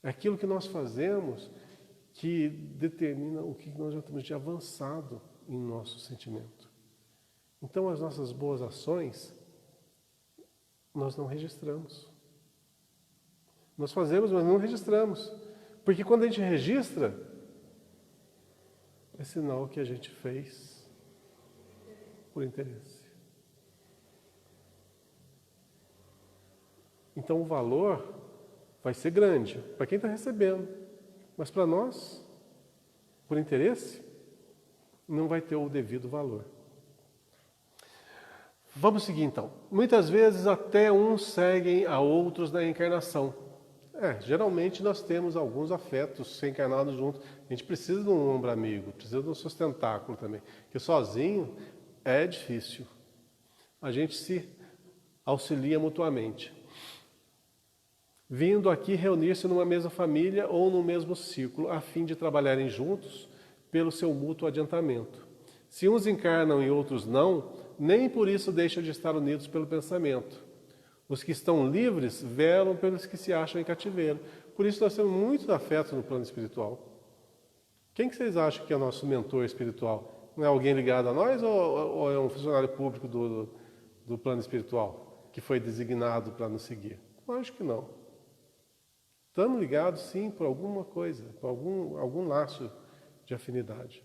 É aquilo que nós fazemos que determina o que nós já temos de avançado em nosso sentimento. Então, as nossas boas ações, nós não registramos. Nós fazemos, mas não registramos. Porque quando a gente registra, é sinal que a gente fez por interesse. Então o valor vai ser grande para quem está recebendo, mas para nós, por interesse, não vai ter o devido valor. Vamos seguir então. Muitas vezes até uns seguem a outros na encarnação. Geralmente nós temos alguns afetos reencarnados juntos. A gente precisa de um ombro amigo, precisa de um sustentáculo também. Porque sozinho é difícil. A gente se auxilia mutuamente. Vindo aqui reunir-se numa mesma família ou no mesmo círculo, a fim de trabalharem juntos pelo seu mútuo adiantamento. Se uns encarnam e outros não, nem por isso deixam de estar unidos pelo pensamento. Os que estão livres velam pelos que se acham em cativeiro. Por isso nós temos muitos afetos no plano espiritual. Quem que vocês acham que é o nosso mentor espiritual? Não é alguém ligado a nós ou é um funcionário público do plano espiritual que foi designado para nos seguir? Lógico que não. Estamos ligados, sim, por alguma coisa, por algum laço de afinidade.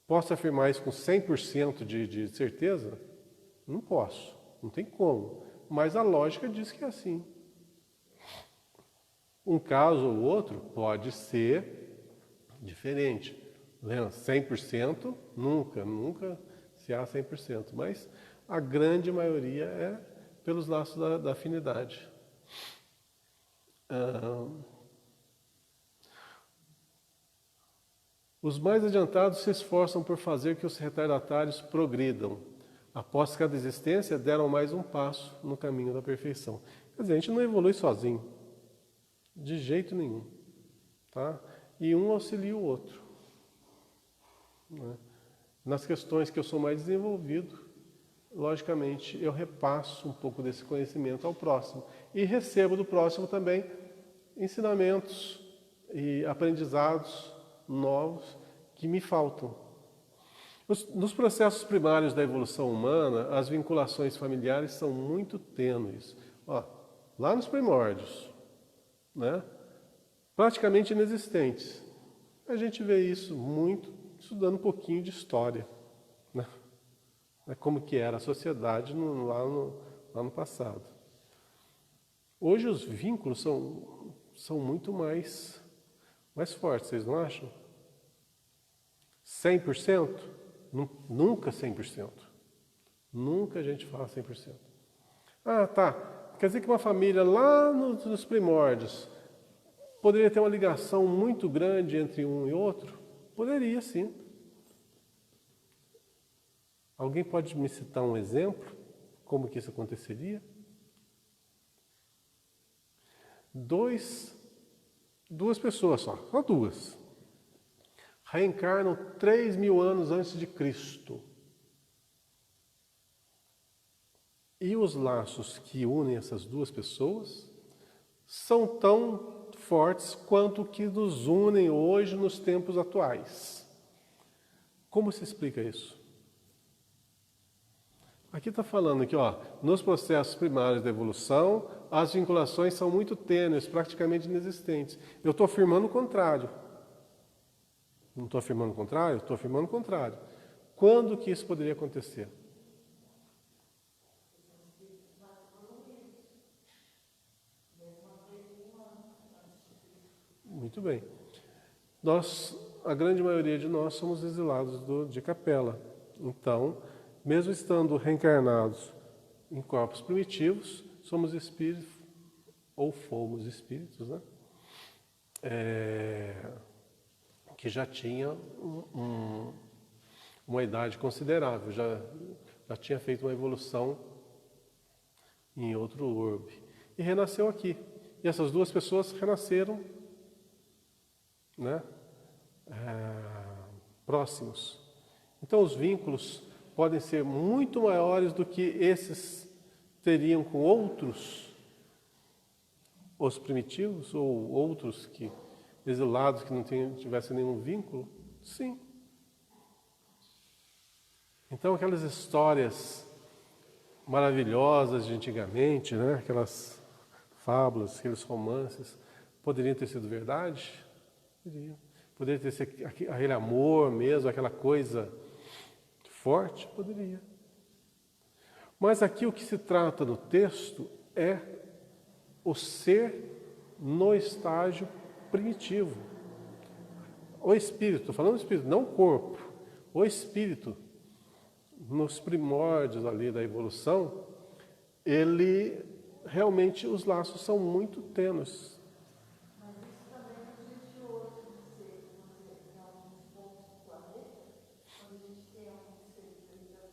Posso afirmar isso com 100% de certeza? Não posso, não tem como. Mas a lógica diz que é assim. Um caso ou outro pode ser diferente. 100% nunca se há 100%. Mas a grande maioria é pelos laços da afinidade. Os mais adiantados se esforçam por fazer que os retardatários progridam. Após cada existência, deram mais um passo no caminho da perfeição. Quer dizer, a gente não evolui sozinho, de jeito nenhum. Tá? E um auxilia o outro. Né? Nas questões que eu sou mais desenvolvido, logicamente, eu repasso um pouco desse conhecimento ao próximo. E recebo do próximo também ensinamentos e aprendizados novos que me faltam. Nos processos primários da evolução humana, as vinculações familiares são muito tênues. Lá nos primórdios, né? Praticamente inexistentes. A gente vê isso muito estudando um pouquinho de história. Né? Como que era a sociedade lá no passado. Hoje os vínculos são muito mais fortes, vocês não acham? 100%? Nunca 100%. Nunca a gente fala 100%. Tá. Quer dizer que uma família lá nos primórdios poderia ter uma ligação muito grande entre um e outro? Poderia, sim. Alguém pode me citar um exemplo? Como que isso aconteceria? Duas pessoas só duas, reencarnam 3.000 anos antes de Cristo. E os laços que unem essas duas pessoas são tão fortes quanto que nos unem hoje nos tempos atuais. Como se explica isso? Aqui está falando que, nos processos primários da evolução, as vinculações são muito tênues, praticamente inexistentes. Eu estou afirmando o contrário. Não estou afirmando o contrário? Estou afirmando o contrário. Quando que isso poderia acontecer? Muito bem. A grande maioria de nós somos exilados de Capela. Então, mesmo estando reencarnados em corpos primitivos, somos espíritos, ou fomos espíritos, né? Que já tinha uma idade considerável, já tinha feito uma evolução em outro orbe. E renasceu aqui. E essas duas pessoas renasceram, né? Próximos. Então os vínculos podem ser muito maiores do que esses teriam com outros, os primitivos, ou outros exilados que não tivessem nenhum vínculo? Sim. Então aquelas histórias maravilhosas de antigamente, né? Aquelas fábulas, aqueles romances, poderiam ter sido verdade? Poderiam. Poderia ter sido aquele amor mesmo, aquela coisa forte? Poderia. Mas aqui o que se trata no texto é o ser no estágio primitivo. O espírito, estou falando do espírito, não o corpo. O espírito, nos primórdios ali da evolução, ele realmente os laços são muito tênues. Mas isso também nos dias de hoje, você em alguns pontos do planeta, quando a gente tem alguns seres ainda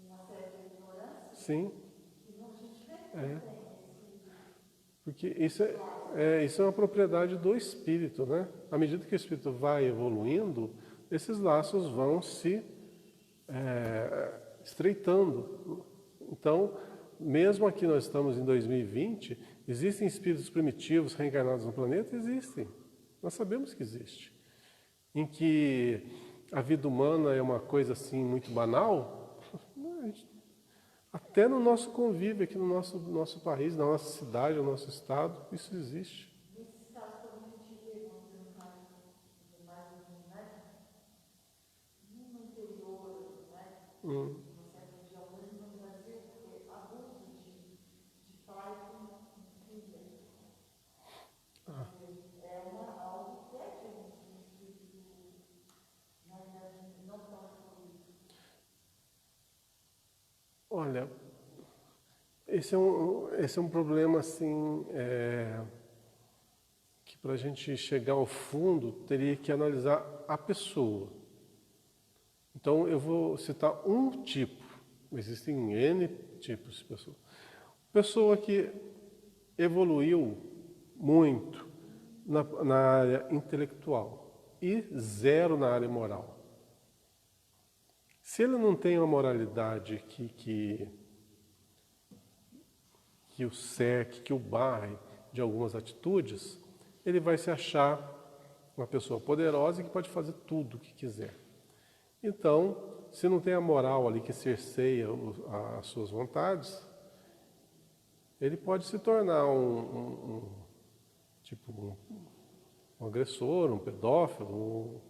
uma certa ignorância, Sim, e a gente vê é. também Porque isso é uma propriedade do espírito, né? À medida que o espírito vai evoluindo, esses laços vão se estreitando. Então, mesmo aqui nós estamos em 2020, existem espíritos primitivos reencarnados no planeta? Existem. Nós sabemos que existe. Em que a vida humana é uma coisa assim muito banal, até no nosso convívio aqui no nosso país, na nossa cidade, no nosso estado, isso existe. nesses casos quando a gente vê, vamos dizer, um caso mais né, no interior, né, uma certa região, mesmo no Brasil, porque abuso de pai com filha. É algo que é um espírito, na verdade, não tão evoluído. Olha, esse é um problema assim que para a gente chegar ao fundo teria que analisar a pessoa. Então eu vou citar um tipo, existem N tipos de pessoa. Pessoa que evoluiu muito na área intelectual e zero na área moral. Se ele não tem uma moralidade que o cerque, que o barre de algumas atitudes, ele vai se achar uma pessoa poderosa e que pode fazer tudo o que quiser. Então, se não tem a moral ali que cerceia as suas vontades, ele pode se tornar um agressor, um pedófilo,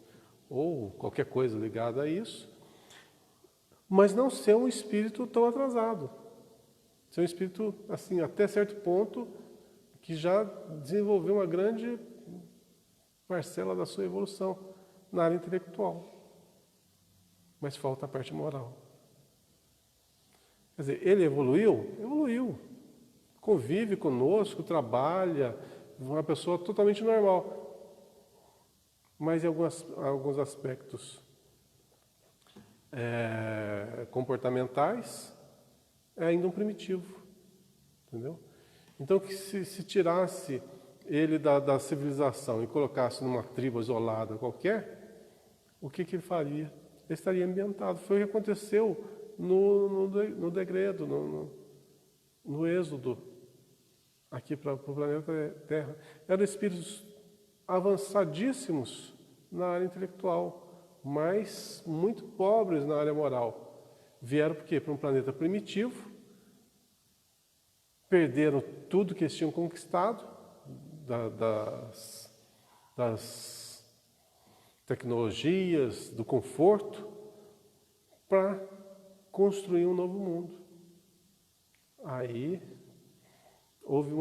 ou qualquer coisa ligada a isso, mas não ser um espírito tão atrasado. Ser um espírito, assim, até certo ponto, que já desenvolveu uma grande parcela da sua evolução na área intelectual. Mas falta a parte moral. Quer dizer, ele evoluiu? Evoluiu. Convive conosco, trabalha, uma pessoa totalmente normal. Mas em alguns aspectos comportamentais, é ainda um primitivo. Entendeu? Então, que se tirasse ele da civilização e colocasse numa tribo isolada qualquer, o que ele faria? Ele estaria ambientado. Foi o que aconteceu no degredo, no êxodo, aqui para o planeta Terra. Eram espíritos avançadíssimos na área intelectual, mas muito pobres na área moral. Vieram por quê? Para um planeta primitivo, perderam tudo que eles tinham conquistado, das tecnologias, do conforto, para construir um novo mundo. Aí houve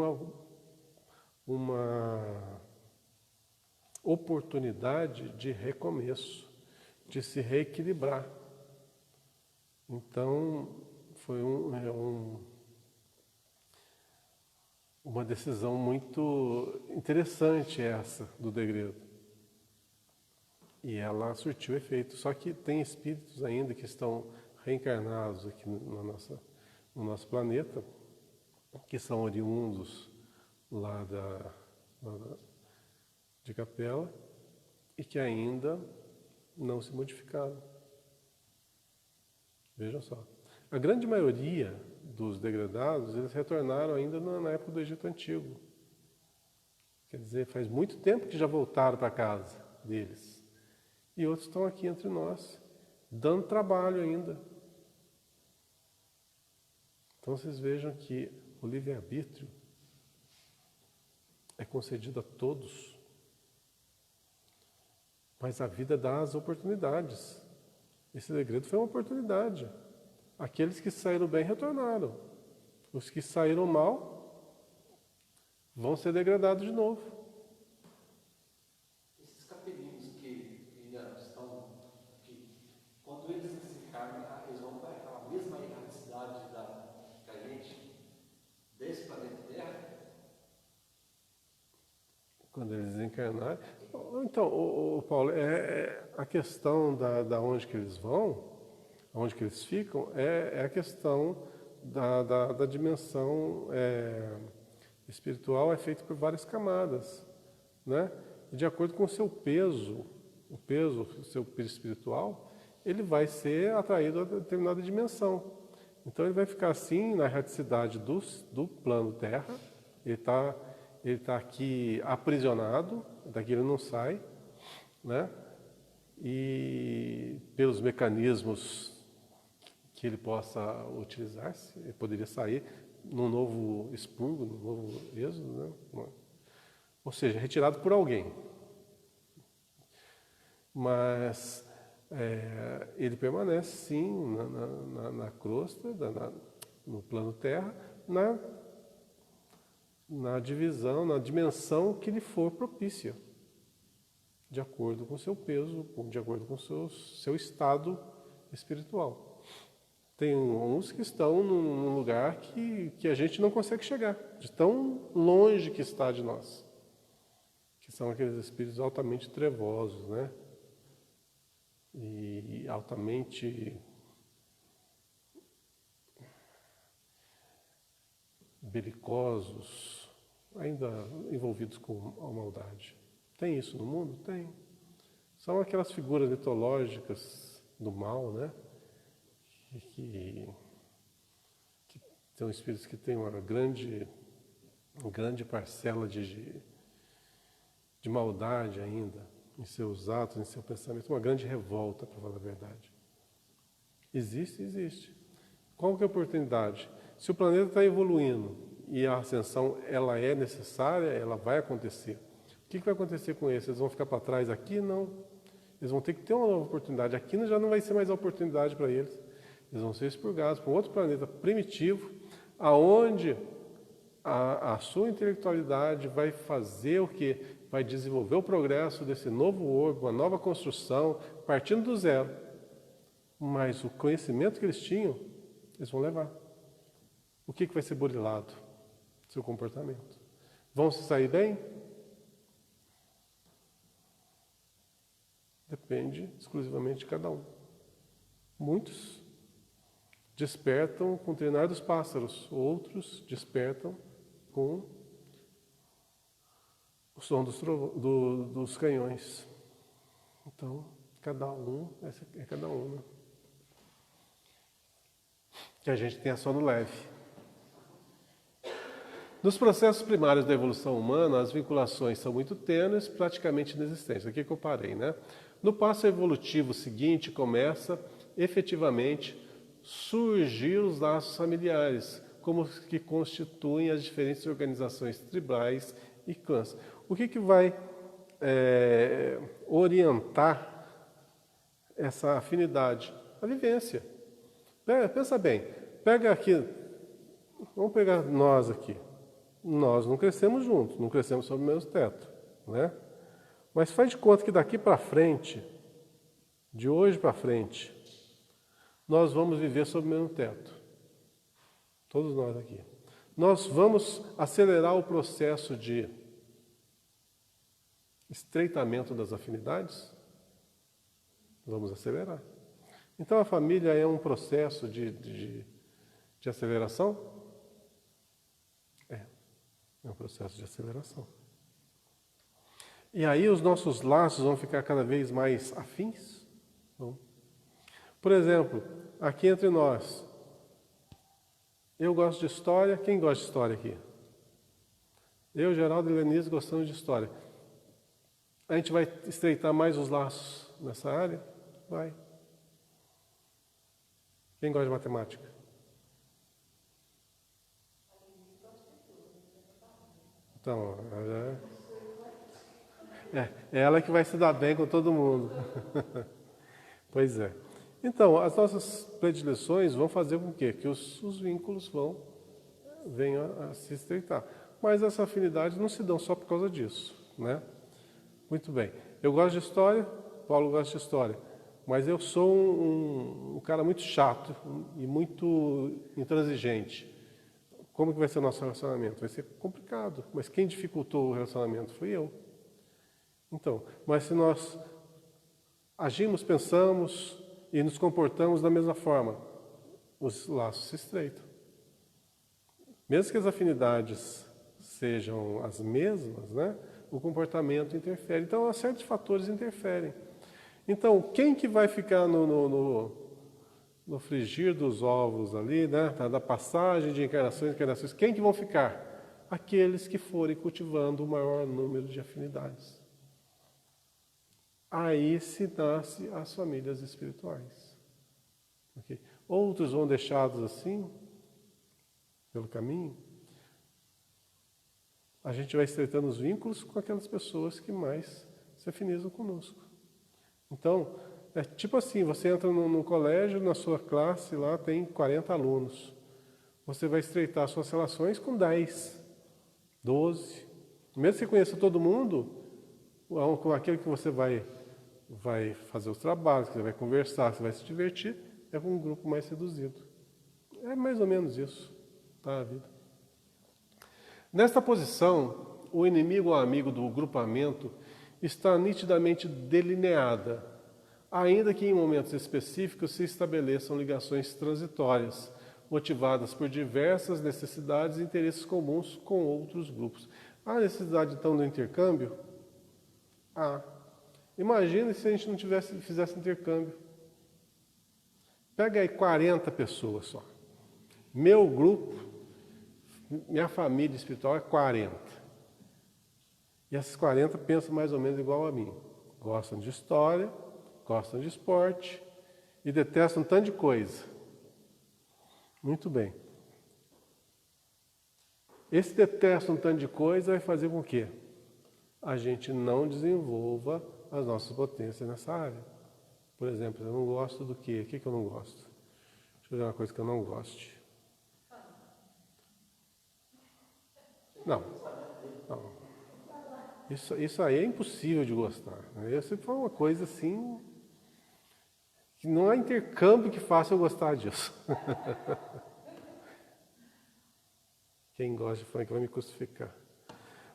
uma oportunidade de recomeço, de se reequilibrar. Então, foi uma decisão muito interessante essa do degredo. E ela surtiu efeito. Só que tem espíritos ainda que estão reencarnados aqui no nosso planeta, que são oriundos lá de Capela e que ainda não se modificaram. Vejam só. A grande maioria dos degradados, eles retornaram ainda na época do Egito Antigo. Quer dizer, faz muito tempo que já voltaram para a casa deles. E outros estão aqui entre nós, dando trabalho ainda. Então vocês vejam que o livre-arbítrio é concedido a todos, mas a vida dá as oportunidades. Esse degredo foi uma oportunidade. Aqueles que saíram bem retornaram. Os que saíram mal vão ser degradados de novo. Esses capelinos que ainda estão aqui, quando eles desencarnam, eles vão para aquela mesma erradicidade que a gente, encarnar. Então, Paulo, a questão da onde que eles vão, onde que eles ficam, é a questão da dimensão espiritual, é feita por várias camadas, né? De acordo com o seu peso, o seu peso espiritual, ele vai ser atraído a determinada dimensão. Então ele vai ficar assim na erraticidade do plano Terra, ele tá aqui aprisionado, daqui ele não sai, né? E pelos mecanismos que ele possa utilizar, ele poderia sair num novo expurgo, num novo êxodo, né? Ou seja, retirado por alguém. Mas ele permanece, sim, na crosta, no plano Terra, na divisão, na dimensão que lhe for propícia, de acordo com o seu peso, de acordo com o seu estado espiritual. Tem uns que estão num lugar que a gente não consegue chegar, de tão longe que está de nós, que são aqueles espíritos altamente trevosos, né? E altamente belicosos, ainda envolvidos com a maldade. Tem isso no mundo? Tem. São aquelas figuras mitológicas do mal, né? Que são espíritos que têm uma grande parcela de maldade ainda em seus atos, em seu pensamento, uma grande revolta, para falar a verdade. Existe. Qual que é a oportunidade? Se o planeta está evoluindo e a ascensão ela é necessária, ela vai acontecer. O que vai acontecer com eles? Eles vão ficar para trás aqui? Não. Eles vão ter que ter uma nova oportunidade. Aqui já não vai ser mais a oportunidade para eles. Eles vão ser expurgados para um outro planeta primitivo, aonde a sua intelectualidade vai fazer o quê? Vai desenvolver o progresso desse novo orbe, uma nova construção, partindo do zero. Mas o conhecimento que eles tinham, eles vão levar. O que vai ser burilado? Seu comportamento. Vão se sair bem? Depende exclusivamente de cada um. Muitos despertam com o trinar dos pássaros, outros despertam com o som dos canhões. Então, cada um é cada um, né? Que a gente tenha sono leve. Nos processos primários da evolução humana, as vinculações são muito tênues, praticamente inexistentes. Aqui que eu parei, né? No passo evolutivo seguinte, começa efetivamente surgir os laços familiares, como que constituem as diferentes organizações tribais e clãs. O que vai orientar essa afinidade? A vivência. Pensa bem, pega aqui, vamos pegar nós aqui. Nós não crescemos juntos, não crescemos sob o mesmo teto, né? Mas faz de conta que daqui para frente, de hoje para frente, nós vamos viver sob o mesmo teto. Todos nós aqui. Nós vamos acelerar o processo de estreitamento das afinidades? Vamos acelerar. Então a família é um processo de aceleração? É um processo de aceleração. E aí os nossos laços vão ficar cada vez mais afins? Não. Por exemplo, aqui entre nós, eu gosto de história, quem gosta de história aqui? Eu, Geraldo e Lenise gostamos de história. A gente vai estreitar mais os laços nessa área? Vai. Quem gosta de matemática? Então, é ela que vai se dar bem com todo mundo. Pois é. Então, as nossas predileções vão fazer com que os vínculos venham a se estreitar. Mas essa afinidade não se dão só por causa disso, né? Muito bem. Eu gosto de história, Paulo gosta de história. Mas eu sou um cara muito chato e muito intransigente. Como que vai ser o nosso relacionamento? Vai ser complicado. Mas quem dificultou o relacionamento fui eu. Então, mas se nós agimos, pensamos e nos comportamos da mesma forma, os laços se estreitam. Mesmo que as afinidades sejam as mesmas, né, o comportamento interfere. Então, certos fatores interferem. Então, quem que vai ficar no frigir dos ovos ali, né, da passagem de encarnações, quem que vão ficar? Aqueles que forem cultivando o maior número de afinidades. Aí se nasce as famílias espirituais. Okay? Outros vão deixados assim, pelo caminho. A gente vai estreitando os vínculos com aquelas pessoas que mais se afinizam conosco. Então, é tipo assim, você entra num colégio, na sua classe lá tem 40 alunos. Você vai estreitar suas relações com 10, 12. Mesmo que você conheça todo mundo, com aquele que você vai fazer os trabalhos, que você vai conversar, que você vai se divertir, é com um grupo mais reduzido. É mais ou menos isso, tá, a vida. Nesta posição, o inimigo ou amigo do grupamento está nitidamente delineada, ainda que em momentos específicos se estabeleçam ligações transitórias, motivadas por diversas necessidades e interesses comuns com outros grupos. Há necessidade, então, do intercâmbio? Imagine se a gente não fizesse intercâmbio. Pega aí 40 pessoas só. Meu grupo, minha família espiritual é 40. E essas 40 pensam mais ou menos igual a mim. Gostam de história, gostam de esporte e detestam um tanto de coisa. Muito bem. Esse detesta um tanto de coisa vai fazer com que a gente não desenvolva as nossas potências nessa área. Por exemplo, eu não gosto do quê? O que eu não gosto? Deixa eu ver uma coisa que eu não goste. Não. Isso aí é impossível de gostar. Isso foi uma coisa assim, que não há intercâmbio que faça eu gostar disso. Quem gosta de funk vai me crucificar.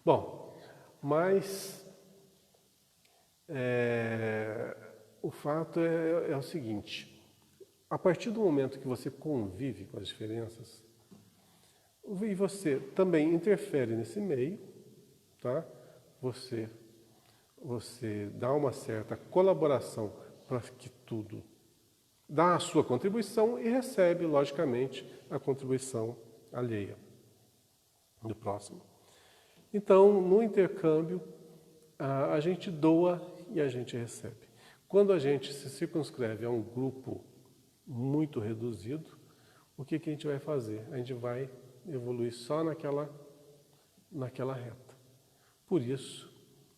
Bom, mas o fato é o seguinte: a partir do momento que você convive com as diferenças, e você também interfere nesse meio, tá? Você dá uma certa colaboração para que tudo dá a sua contribuição e recebe, logicamente, a contribuição alheia do próximo. Então, no intercâmbio, a gente doa e a gente recebe. Quando a gente se circunscreve a um grupo muito reduzido, o que a gente vai fazer? A gente vai evoluir só naquela reta. Por isso,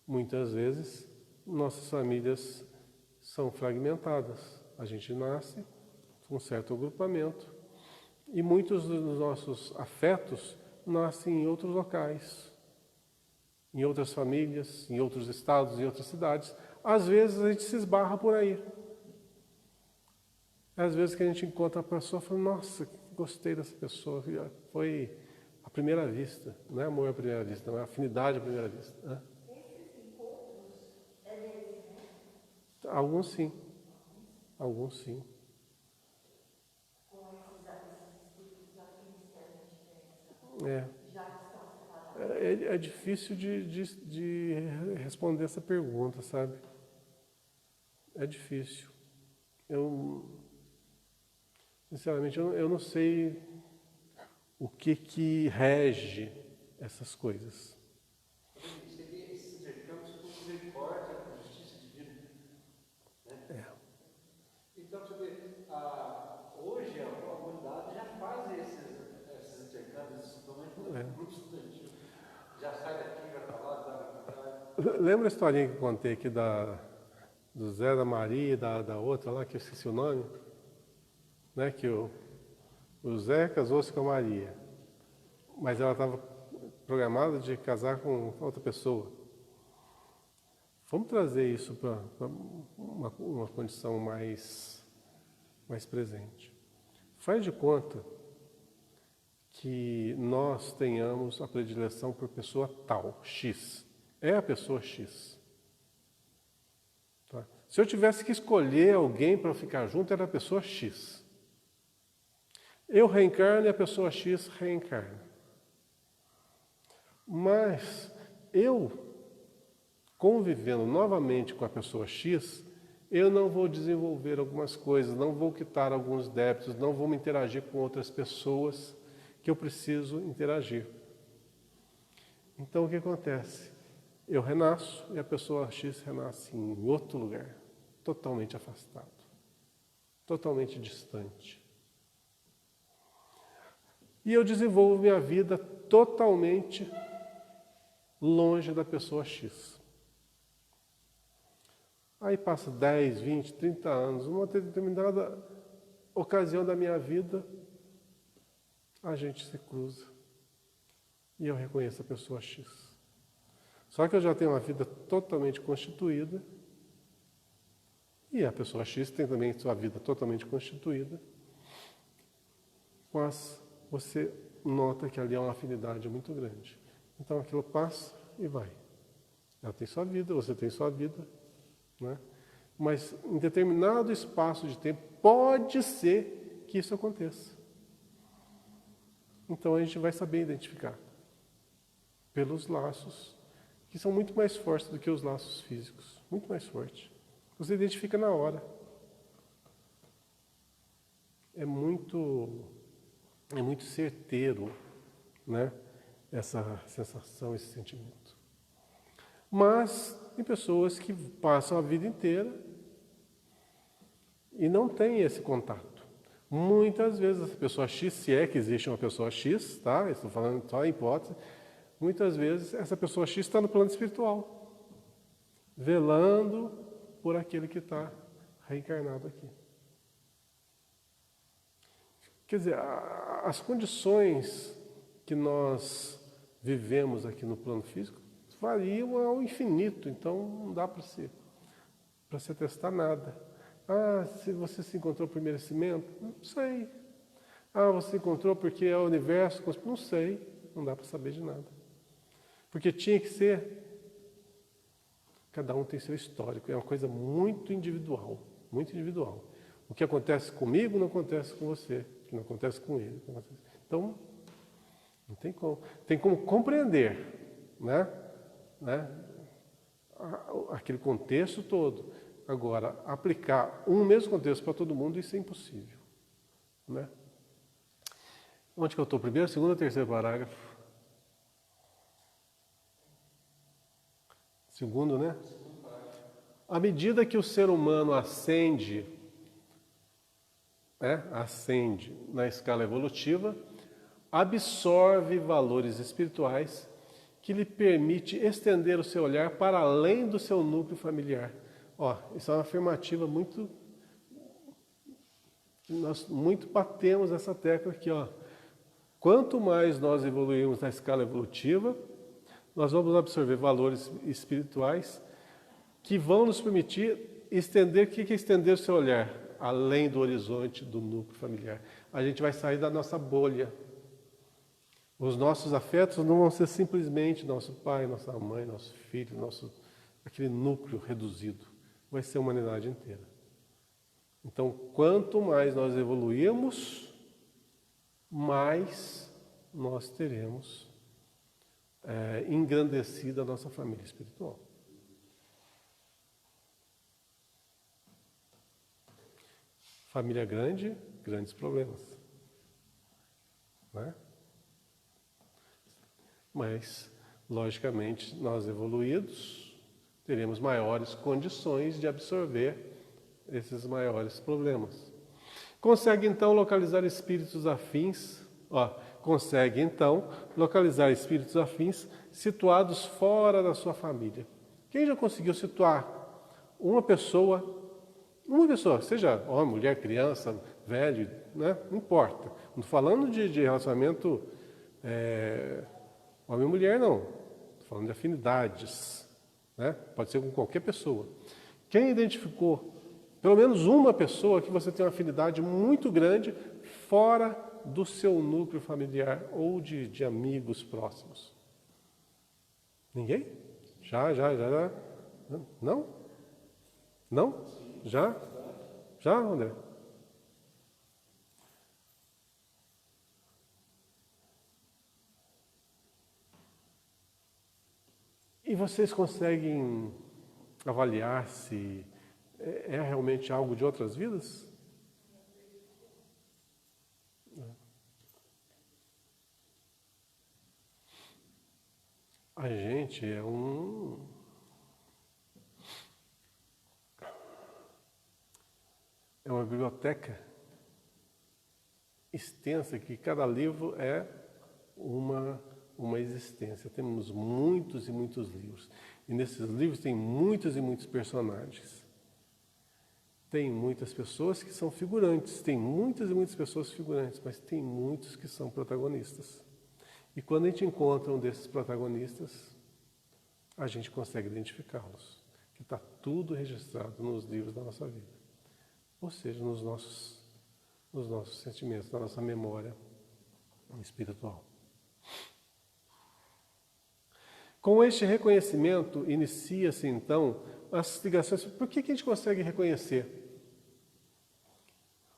muitas vezes, nossas famílias são fragmentadas. A gente nasce com um certo agrupamento e muitos dos nossos afetos nascem em outros locais, em outras famílias, em outros estados, em outras cidades. Às vezes a gente se esbarra por aí. Às vezes que a gente encontra a pessoa e fala, nossa, gostei dessa pessoa. Foi à primeira vista. Não é amor à primeira vista, não é afinidade à primeira vista. Esses encontros é deles, né? Alguns sim. Alguns sim. Com esses espíritos afins que a gente pensa, já que estão separados. É difícil de responder essa pergunta, sabe? É difícil. Sinceramente, eu não sei o que rege essas coisas. Seria esses intercâmbios por misericórdia, por justiça divina. Né? Então, você vê, hoje a humanidade já faz esses intercâmbios, principalmente no grupo estudantil. Já sai daqui, vai para lá, vai para cá. Lembra a historinha que eu contei aqui do Zé, da Maria e da outra lá, que eu esqueci o nome? Né? Que o Zé casou-se com a Maria, mas ela estava programada de casar com outra pessoa. Vamos trazer isso para uma condição mais presente. Faz de conta que nós tenhamos a predileção por pessoa tal, X. É a pessoa X. Se eu tivesse que escolher alguém para ficar junto, era a pessoa X. Eu reencarno e a pessoa X reencarna. Mas eu, convivendo novamente com a pessoa X, eu não vou desenvolver algumas coisas, não vou quitar alguns débitos, não vou me interagir com outras pessoas que eu preciso interagir. Então o que acontece? Eu renasço e a pessoa X renasce em outro lugar, totalmente afastado, totalmente distante. E eu desenvolvo minha vida totalmente longe da pessoa X. Aí passa 10, 20, 30 anos, uma determinada ocasião da minha vida, a gente se cruza e eu reconheço a pessoa X. Só que eu já tenho uma vida totalmente constituída e a pessoa X tem também sua vida totalmente constituída, mas você nota que ali há uma afinidade muito grande. Então aquilo passa e vai. Ela tem sua vida, você tem sua vida, né? Mas em determinado espaço de tempo pode ser que isso aconteça. Então a gente vai saber identificar pelos laços que são muito mais fortes do que os laços físicos, muito mais fortes. Você identifica na hora. É muito certeiro, né? Essa sensação, esse sentimento. Mas tem pessoas que passam a vida inteira e não têm esse contato. Muitas vezes a pessoa X, se é que existe uma pessoa X, tá? Estou falando só em hipótese, muitas vezes essa pessoa X está no plano espiritual, velando por aquele que está reencarnado aqui. Quer dizer, as condições que nós vivemos aqui no plano físico variam ao infinito, então não dá para se atestar nada. Ah, se você se encontrou por merecimento? Não sei. Ah, você encontrou porque é o universo? Não sei, não dá para saber de nada. Porque tinha que ser, cada um tem seu histórico, é uma coisa muito individual, muito individual. O que acontece comigo não acontece com você, o que não acontece com ele. Então, não tem como. Tem como compreender, né? Aquele contexto todo. Agora, aplicar um mesmo contexto para todo mundo, isso é impossível, né? Onde que eu estou? Primeiro, segundo ou terceiro parágrafo? Segundo, né? À medida que o ser humano ascende na escala evolutiva, absorve valores espirituais que lhe permite estender o seu olhar para além do seu núcleo familiar. Isso é uma afirmativa muito... Nós muito batemos essa tecla aqui, Quanto mais nós evoluirmos na escala evolutiva, nós vamos absorver valores espirituais que vão nos permitir estender... O que é estender o seu olhar? Além do horizonte do núcleo familiar. A gente vai sair da nossa bolha. Os nossos afetos não vão ser simplesmente nosso pai, nossa mãe, nosso filho, aquele núcleo reduzido. Vai ser a humanidade inteira. Então, quanto mais nós evoluirmos, mais nós teremos engrandecida a nossa família espiritual. Família grande, grandes problemas, né? Mas, logicamente, nós evoluídos teremos maiores condições de absorver esses maiores problemas. Consegue então localizar espíritos afins, situados fora da sua família. Quem já conseguiu situar uma pessoa, seja homem, mulher, criança, velho, né? Não importa. Não estou falando de relacionamento homem e mulher, não. Estou falando de afinidades, né? Pode ser com qualquer pessoa. Quem identificou pelo menos uma pessoa que você tem uma afinidade muito grande fora do seu núcleo familiar ou de amigos próximos? Ninguém? Já? Não? Não? Já? Já, André? E vocês conseguem avaliar se é realmente algo de outras vidas? A gente é uma biblioteca extensa, que cada livro é uma existência. Temos muitos e muitos livros. E nesses livros tem muitos e muitos personagens. Tem muitas pessoas que são figurantes, tem muitas e muitas pessoas figurantes, mas tem muitos que são protagonistas. E quando a gente encontra um desses protagonistas, a gente consegue identificá-los. Que está tudo registrado nos livros da nossa vida. Ou seja, nos nossos sentimentos, na nossa memória espiritual. Com este reconhecimento, inicia-se então as ligações. Por que a gente consegue reconhecer?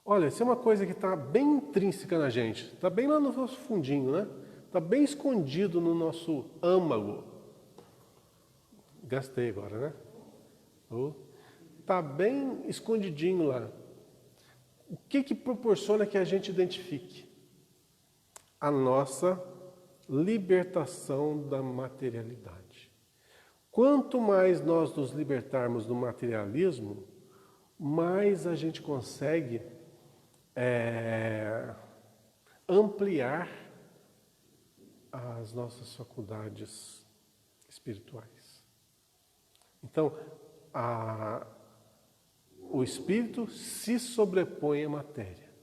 Olha, isso é uma coisa que está bem intrínseca na gente, está bem lá no nosso fundinho, né? Está bem escondido no nosso âmago. Gastei agora, né? Está bem escondidinho lá. O que proporciona que a gente identifique? A nossa libertação da materialidade. Quanto mais nós nos libertarmos do materialismo, mais a gente consegue ampliar as nossas faculdades espirituais. Então, o espírito se sobrepõe à matéria.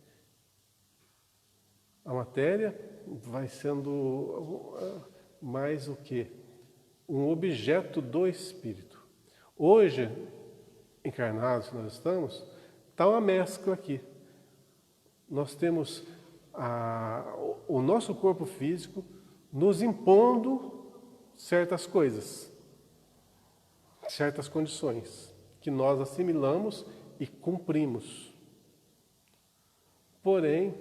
A matéria vai sendo mais o quê? Um objeto do espírito. Hoje, encarnados que nós estamos, está uma mescla aqui. Nós temos o nosso corpo físico nos impondo certas coisas, certas condições, que nós assimilamos e cumprimos. Porém,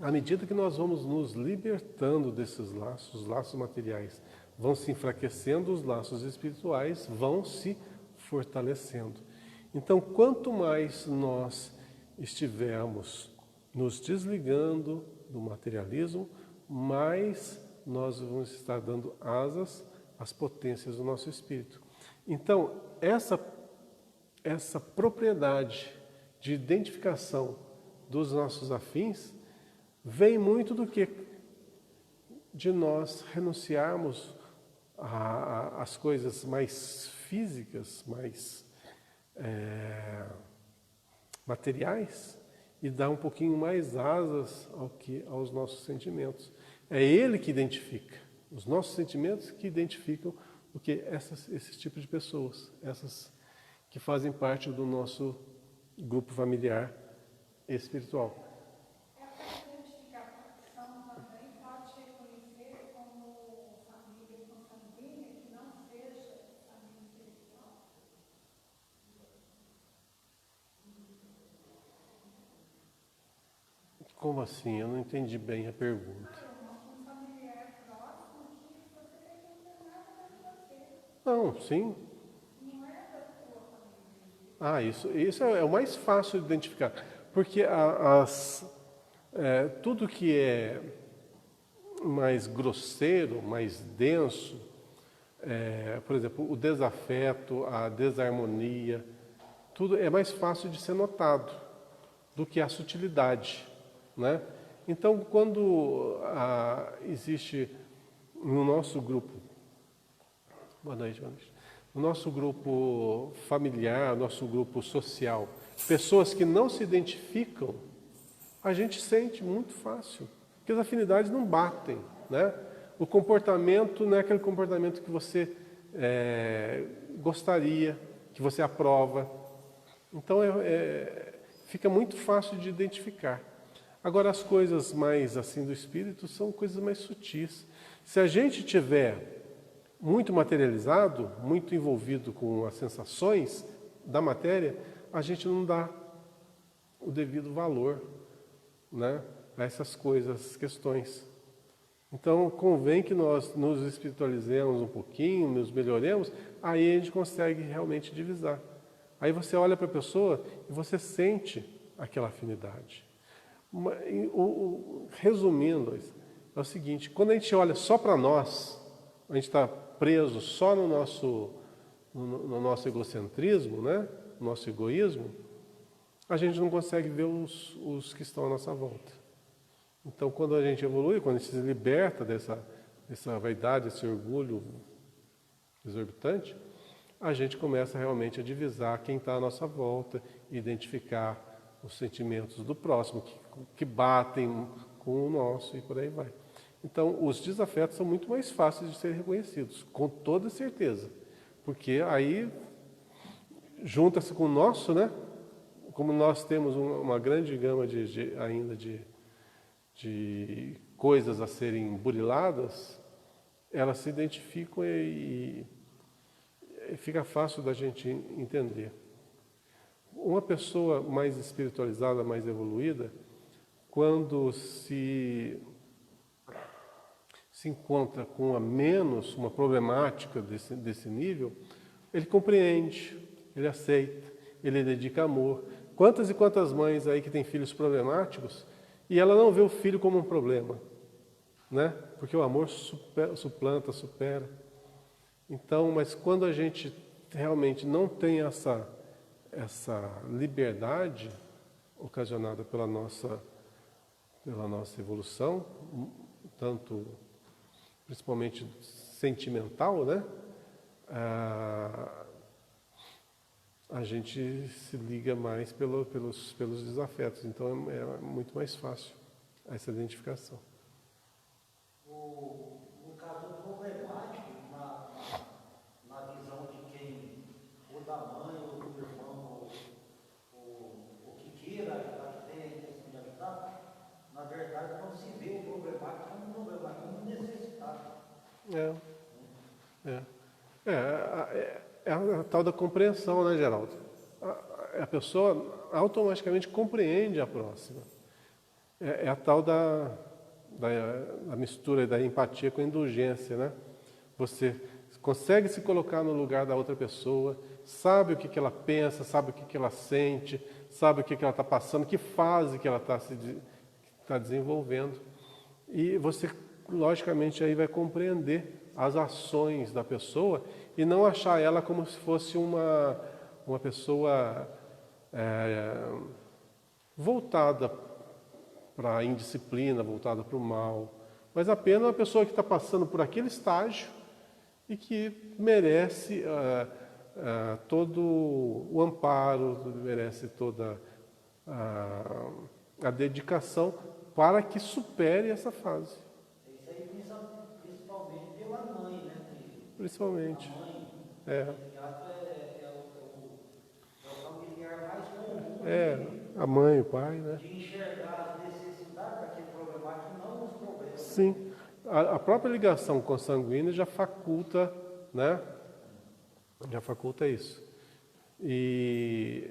à medida que nós vamos nos libertando desses laços, os laços materiais vão se enfraquecendo, os laços espirituais vão se fortalecendo. Então, quanto mais nós estivermos nos desligando do materialismo, mais nós vamos estar dando asas às potências do nosso espírito. Então, essa propriedade de identificação dos nossos afins vem muito do que de nós renunciarmos às coisas mais físicas, mais materiais, e dar um pouquinho mais asas aos nossos sentimentos. É ele que identifica, os nossos sentimentos que identificam o que esses tipos de pessoas, essas que fazem parte do nosso grupo familiar espiritual. Essa identificação também pode reconhecer como família consanguínea que não seja família espiritual? Como assim? Eu não entendi bem a pergunta. Um familiar próximo que você tem que entender nada de você. Não, sim. Não é da sua família. Isso é o mais fácil de identificar. Porque tudo que é mais grosseiro, mais denso, por exemplo, o desafeto, a desarmonia, tudo é mais fácil de ser notado do que a sutilidade, né? Então, quando existe no nosso grupo, boa noite, no nosso grupo familiar, nosso grupo social, pessoas que não se identificam, a gente sente muito fácil, porque as afinidades não batem, né? O comportamento não é aquele comportamento que você gostaria, que você aprova. Então, fica muito fácil de identificar. Agora, as coisas mais assim do espírito são coisas mais sutis. Se a gente tiver muito materializado, muito envolvido com as sensações, da matéria, a gente não dá o devido valor, né, a essas coisas, essas questões. Então, convém que nós nos espiritualizemos um pouquinho, nos melhoremos, aí a gente consegue realmente divisar. Aí você olha para a pessoa e você sente aquela afinidade. Resumindo, é o seguinte, quando a gente olha só para nós, a gente está preso só no nosso egocentrismo, né? No nosso egoísmo, a gente não consegue ver os que estão à nossa volta. Então, quando a gente evolui, quando a gente se liberta dessa vaidade, desse orgulho exorbitante, a gente começa realmente a divisar quem está à nossa volta, identificar os sentimentos do próximo, que batem com o nosso e por aí vai. Então, os desafetos são muito mais fáceis de serem reconhecidos, com toda certeza. Porque aí, junta-se com o nosso, né? Como nós temos uma grande gama ainda de coisas a serem buriladas, elas se identificam e fica fácil da gente entender. Uma pessoa mais espiritualizada, mais evoluída, quando se encontra com uma problemática desse nível, ele compreende, ele aceita, ele dedica amor. Quantas e quantas mães aí que têm filhos problemáticos e ela não vê o filho como um problema, né? Porque o amor suplanta, supera. Então, mas quando a gente realmente não tem essa liberdade ocasionada pela nossa evolução, tanto principalmente sentimental, né? A gente se liga mais pelos desafetos, então é muito mais fácil essa identificação. No caso problemático, na visão de quem, ou da mãe, ou do irmão, ou que queira ajudar, que tenha a intenção de ajudar, na verdade não se vê o problemático como um problema, como um necessitado. É a tal da compreensão, né, Geraldo? A pessoa automaticamente compreende a próxima. É a tal da mistura da empatia com a indulgência, né? Você consegue se colocar no lugar da outra pessoa, sabe o que ela pensa, sabe o que ela sente, sabe o que ela está passando, que fase que ela está desenvolvendo. E você, logicamente, aí vai compreender as ações da pessoa e não achar ela como se fosse uma pessoa voltada para a indisciplina, voltada para o mal, mas apenas uma pessoa que está passando por aquele estágio e que merece todo o amparo, merece toda a dedicação para que supere essa fase. Isso aí principalmente pela mãe, né? Principalmente. A mãe, É o familiar mais comum a mãe, o pai, né? de enxergar as necessidades daquele problemático, não os problemas. Sim. A própria ligação consanguínea já faculta, né? Já faculta isso. E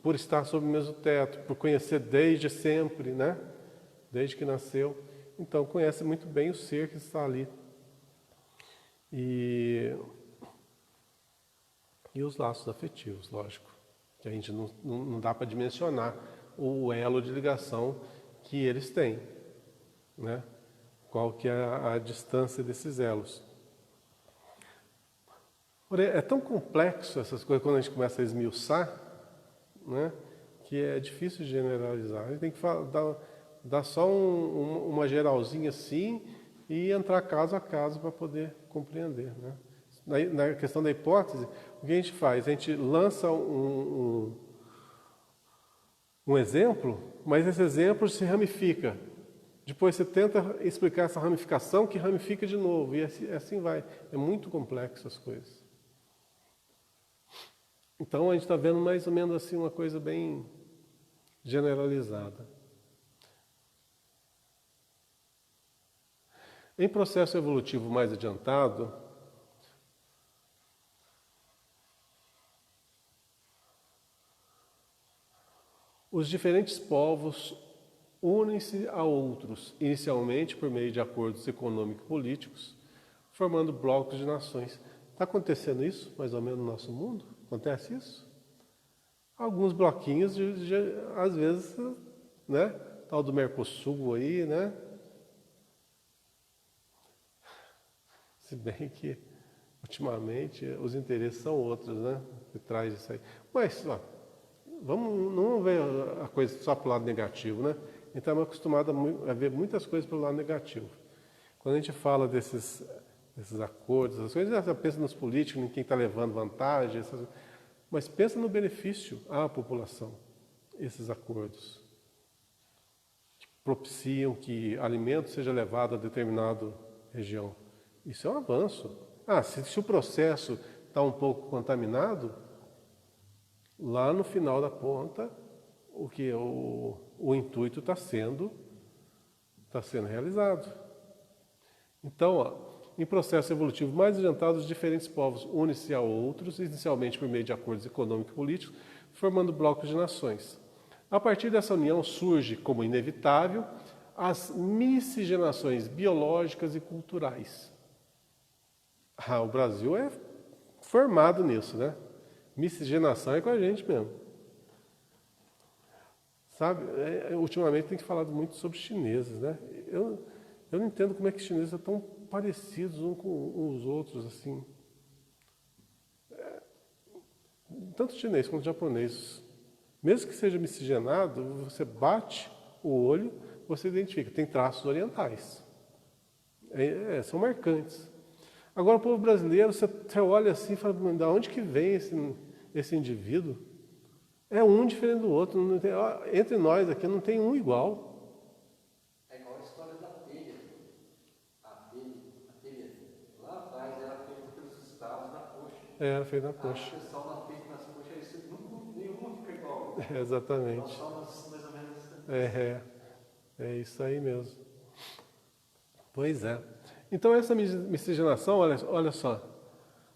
por estar sob o mesmo teto, por conhecer desde sempre, né? Desde que nasceu. Então, conhece muito bem o ser que está ali. E os laços afetivos, lógico. Que a gente não dá para dimensionar o elo de ligação que eles têm, né? Qual que é a distância desses elos. Porém, é tão complexo essas coisas quando a gente começa a esmiuçar, né? Que é difícil de generalizar. A gente tem que dar só uma geralzinha assim e entrar caso a caso para poder compreender, né? Na questão da hipótese, o que a gente faz? A gente lança um exemplo, mas esse exemplo se ramifica. Depois você tenta explicar essa ramificação, que ramifica de novo, e assim vai. É muito complexo as coisas. Então a gente está vendo mais ou menos assim uma coisa bem generalizada. Em processo evolutivo mais adiantado, os diferentes povos unem-se a outros, inicialmente por meio de acordos econômico-políticos, formando blocos de nações. Está acontecendo isso, mais ou menos, no nosso mundo? Acontece isso? Alguns bloquinhos, às vezes, né? Tal do Mercosul aí, né? Se bem que, ultimamente, os interesses são outros, né? Que traz isso aí. Mas, ó, não vamos ver a coisa só para o lado negativo, né? A gente está acostumado a ver muitas coisas pelo lado negativo. Quando a gente fala desses acordos, essas coisas, você pensa nos políticos, em quem está levando vantagem, mas pensa no benefício à população, esses acordos. Que propiciam que alimento seja levado a determinada região. Isso é um avanço. Se o processo está um pouco contaminado, lá no final da ponta, o intuito está sendo realizado. Então, em processo evolutivo mais adiantado, os diferentes povos unem-se a outros, inicialmente por meio de acordos econômicos e políticos, formando blocos de nações. A partir dessa união surge, como inevitável, as miscigenações biológicas e culturais. O Brasil é formado nisso, né? Miscigenação é com a gente mesmo. Sabe, ultimamente tem falado muito sobre chineses, né? Eu não entendo como é que os chineses são tão parecidos uns com os outros, assim. Tanto chinês quanto japonês. Mesmo que seja miscigenado, você bate o olho, você identifica. Tem traços orientais. São marcantes. Agora, o povo brasileiro, você olha assim e fala, de onde que vem esse indivíduo? É um diferente do outro. Não tem, entre nós aqui não tem um igual. É igual a história da telha. A telha lá atrás era feita pelos escravos na coxa. Era feita na coxa. A pessoal na feita nas coxas, nenhuma fica igual. Exatamente. Nós somos mais ou menos assim. É isso aí mesmo. Pois é. Então, essa miscigenação, olha só,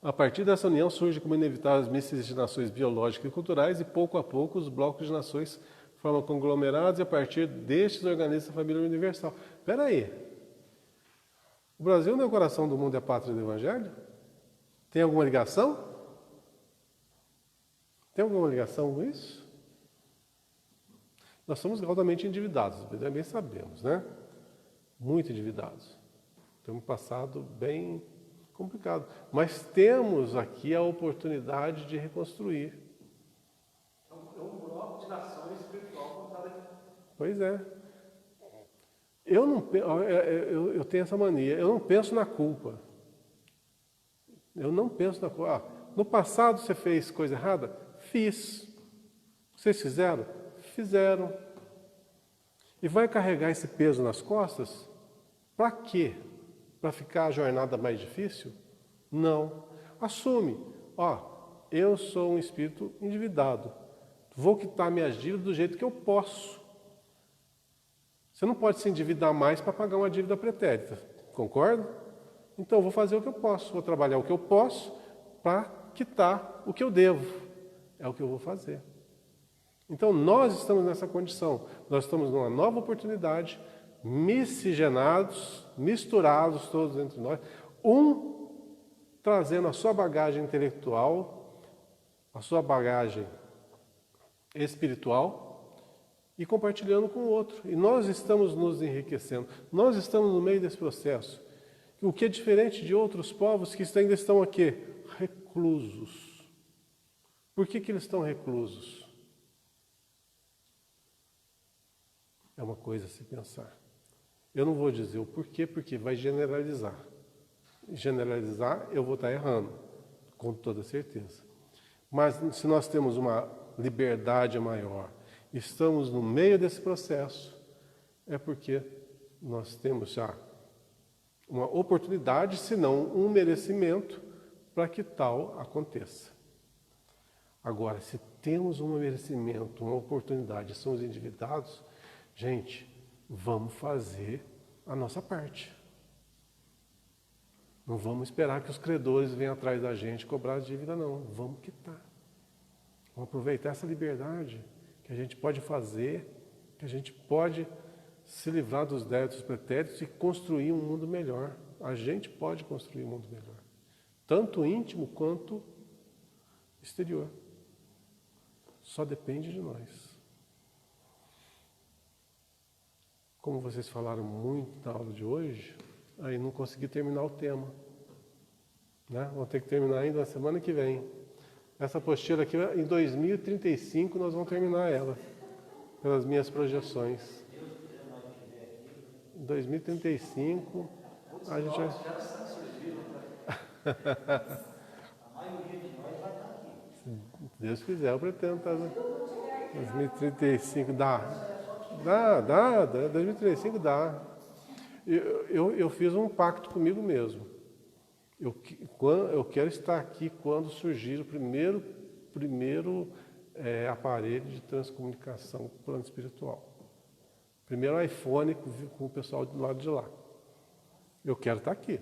a partir dessa união surge como inevitáveis miscigenações biológicas e culturais e, pouco a pouco, os blocos de nações formam conglomerados e, a partir destes, organiza a família universal. Espera aí. O Brasil não é o coração do mundo e a pátria do Evangelho? Tem alguma ligação? Tem alguma ligação com isso? Nós somos altamente endividados, bem sabemos, né? Muito endividados. Temos um passado bem complicado. Mas temos aqui a oportunidade de reconstruir. É um bloco de nação espiritual montado aqui. Pois é. Eu tenho essa mania. Eu não penso na culpa. Eu não penso na culpa. No passado você fez coisa errada? Fiz. Vocês fizeram? Fizeram. E vai carregar esse peso nas costas? Para quê? Para ficar a jornada mais difícil? Não. Assume. Eu sou um espírito endividado. Vou quitar minhas dívidas do jeito que eu posso. Você não pode se endividar mais para pagar uma dívida pretérita. Concorda? Então, eu vou fazer o que eu posso. Vou trabalhar o que eu posso para quitar o que eu devo. É o que eu vou fazer. Então, nós estamos nessa condição. Nós estamos numa nova oportunidade, miscigenados, misturados todos entre nós, trazendo a sua bagagem intelectual, a sua bagagem espiritual e compartilhando com o outro. E nós estamos nos enriquecendo, nós estamos no meio desse processo, o que é diferente de outros povos que ainda estão aqui, reclusos. Por que eles estão reclusos? É uma coisa a se pensar. Eu não vou dizer o porquê, porque vai generalizar. Generalizar, eu vou estar errando, com toda certeza. Mas se nós temos uma liberdade maior, estamos no meio desse processo, é porque nós temos já uma oportunidade, se não um merecimento, para que tal aconteça. Agora, se temos um merecimento, uma oportunidade, somos endividados, gente, vamos fazer a nossa parte. Não vamos esperar que os credores venham atrás da gente cobrar a dívida, não. Vamos quitar. Vamos aproveitar essa liberdade que a gente pode fazer, que a gente pode se livrar dos débitos pretéritos e construir um mundo melhor. A gente pode construir um mundo melhor, tanto íntimo quanto exterior. Só depende de nós. Como vocês falaram muito na aula de hoje, aí não consegui terminar o tema, né? Vou ter que terminar ainda na semana que vem. Essa apostila aqui, em 2035, nós vamos terminar ela, pelas minhas projeções. Em 2035, a gente vai... A maioria de nós vai estar aqui. Se Deus quiser, eu pretendo estar... 2035 dá. 2035 dá. Eu fiz um pacto comigo mesmo. Eu quero estar aqui quando surgir o primeiro aparelho de transcomunicação com o plano espiritual. Primeiro iPhone com o pessoal do lado de lá. Eu quero estar aqui.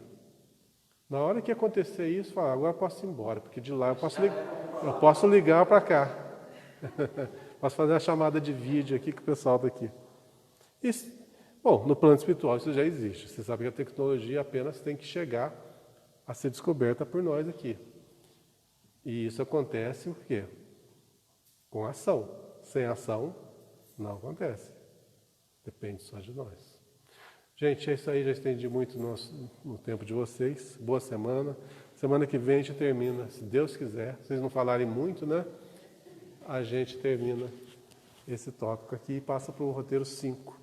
Na hora que acontecer isso, falar, agora eu posso ir embora, porque de lá eu posso ligar para cá. Posso fazer a chamada de vídeo aqui com o pessoal daqui. Bom, no plano espiritual isso já existe. Você sabe que a tecnologia apenas tem que chegar a ser descoberta por nós aqui. E isso acontece o quê? Com ação. Sem ação, não acontece. Depende só de nós. Gente, é isso aí. Já estendi muito no tempo de vocês. Boa semana. Semana que vem a gente termina, se Deus quiser. Se vocês não falarem muito, né? A gente termina esse tópico aqui e passa para o roteiro 5.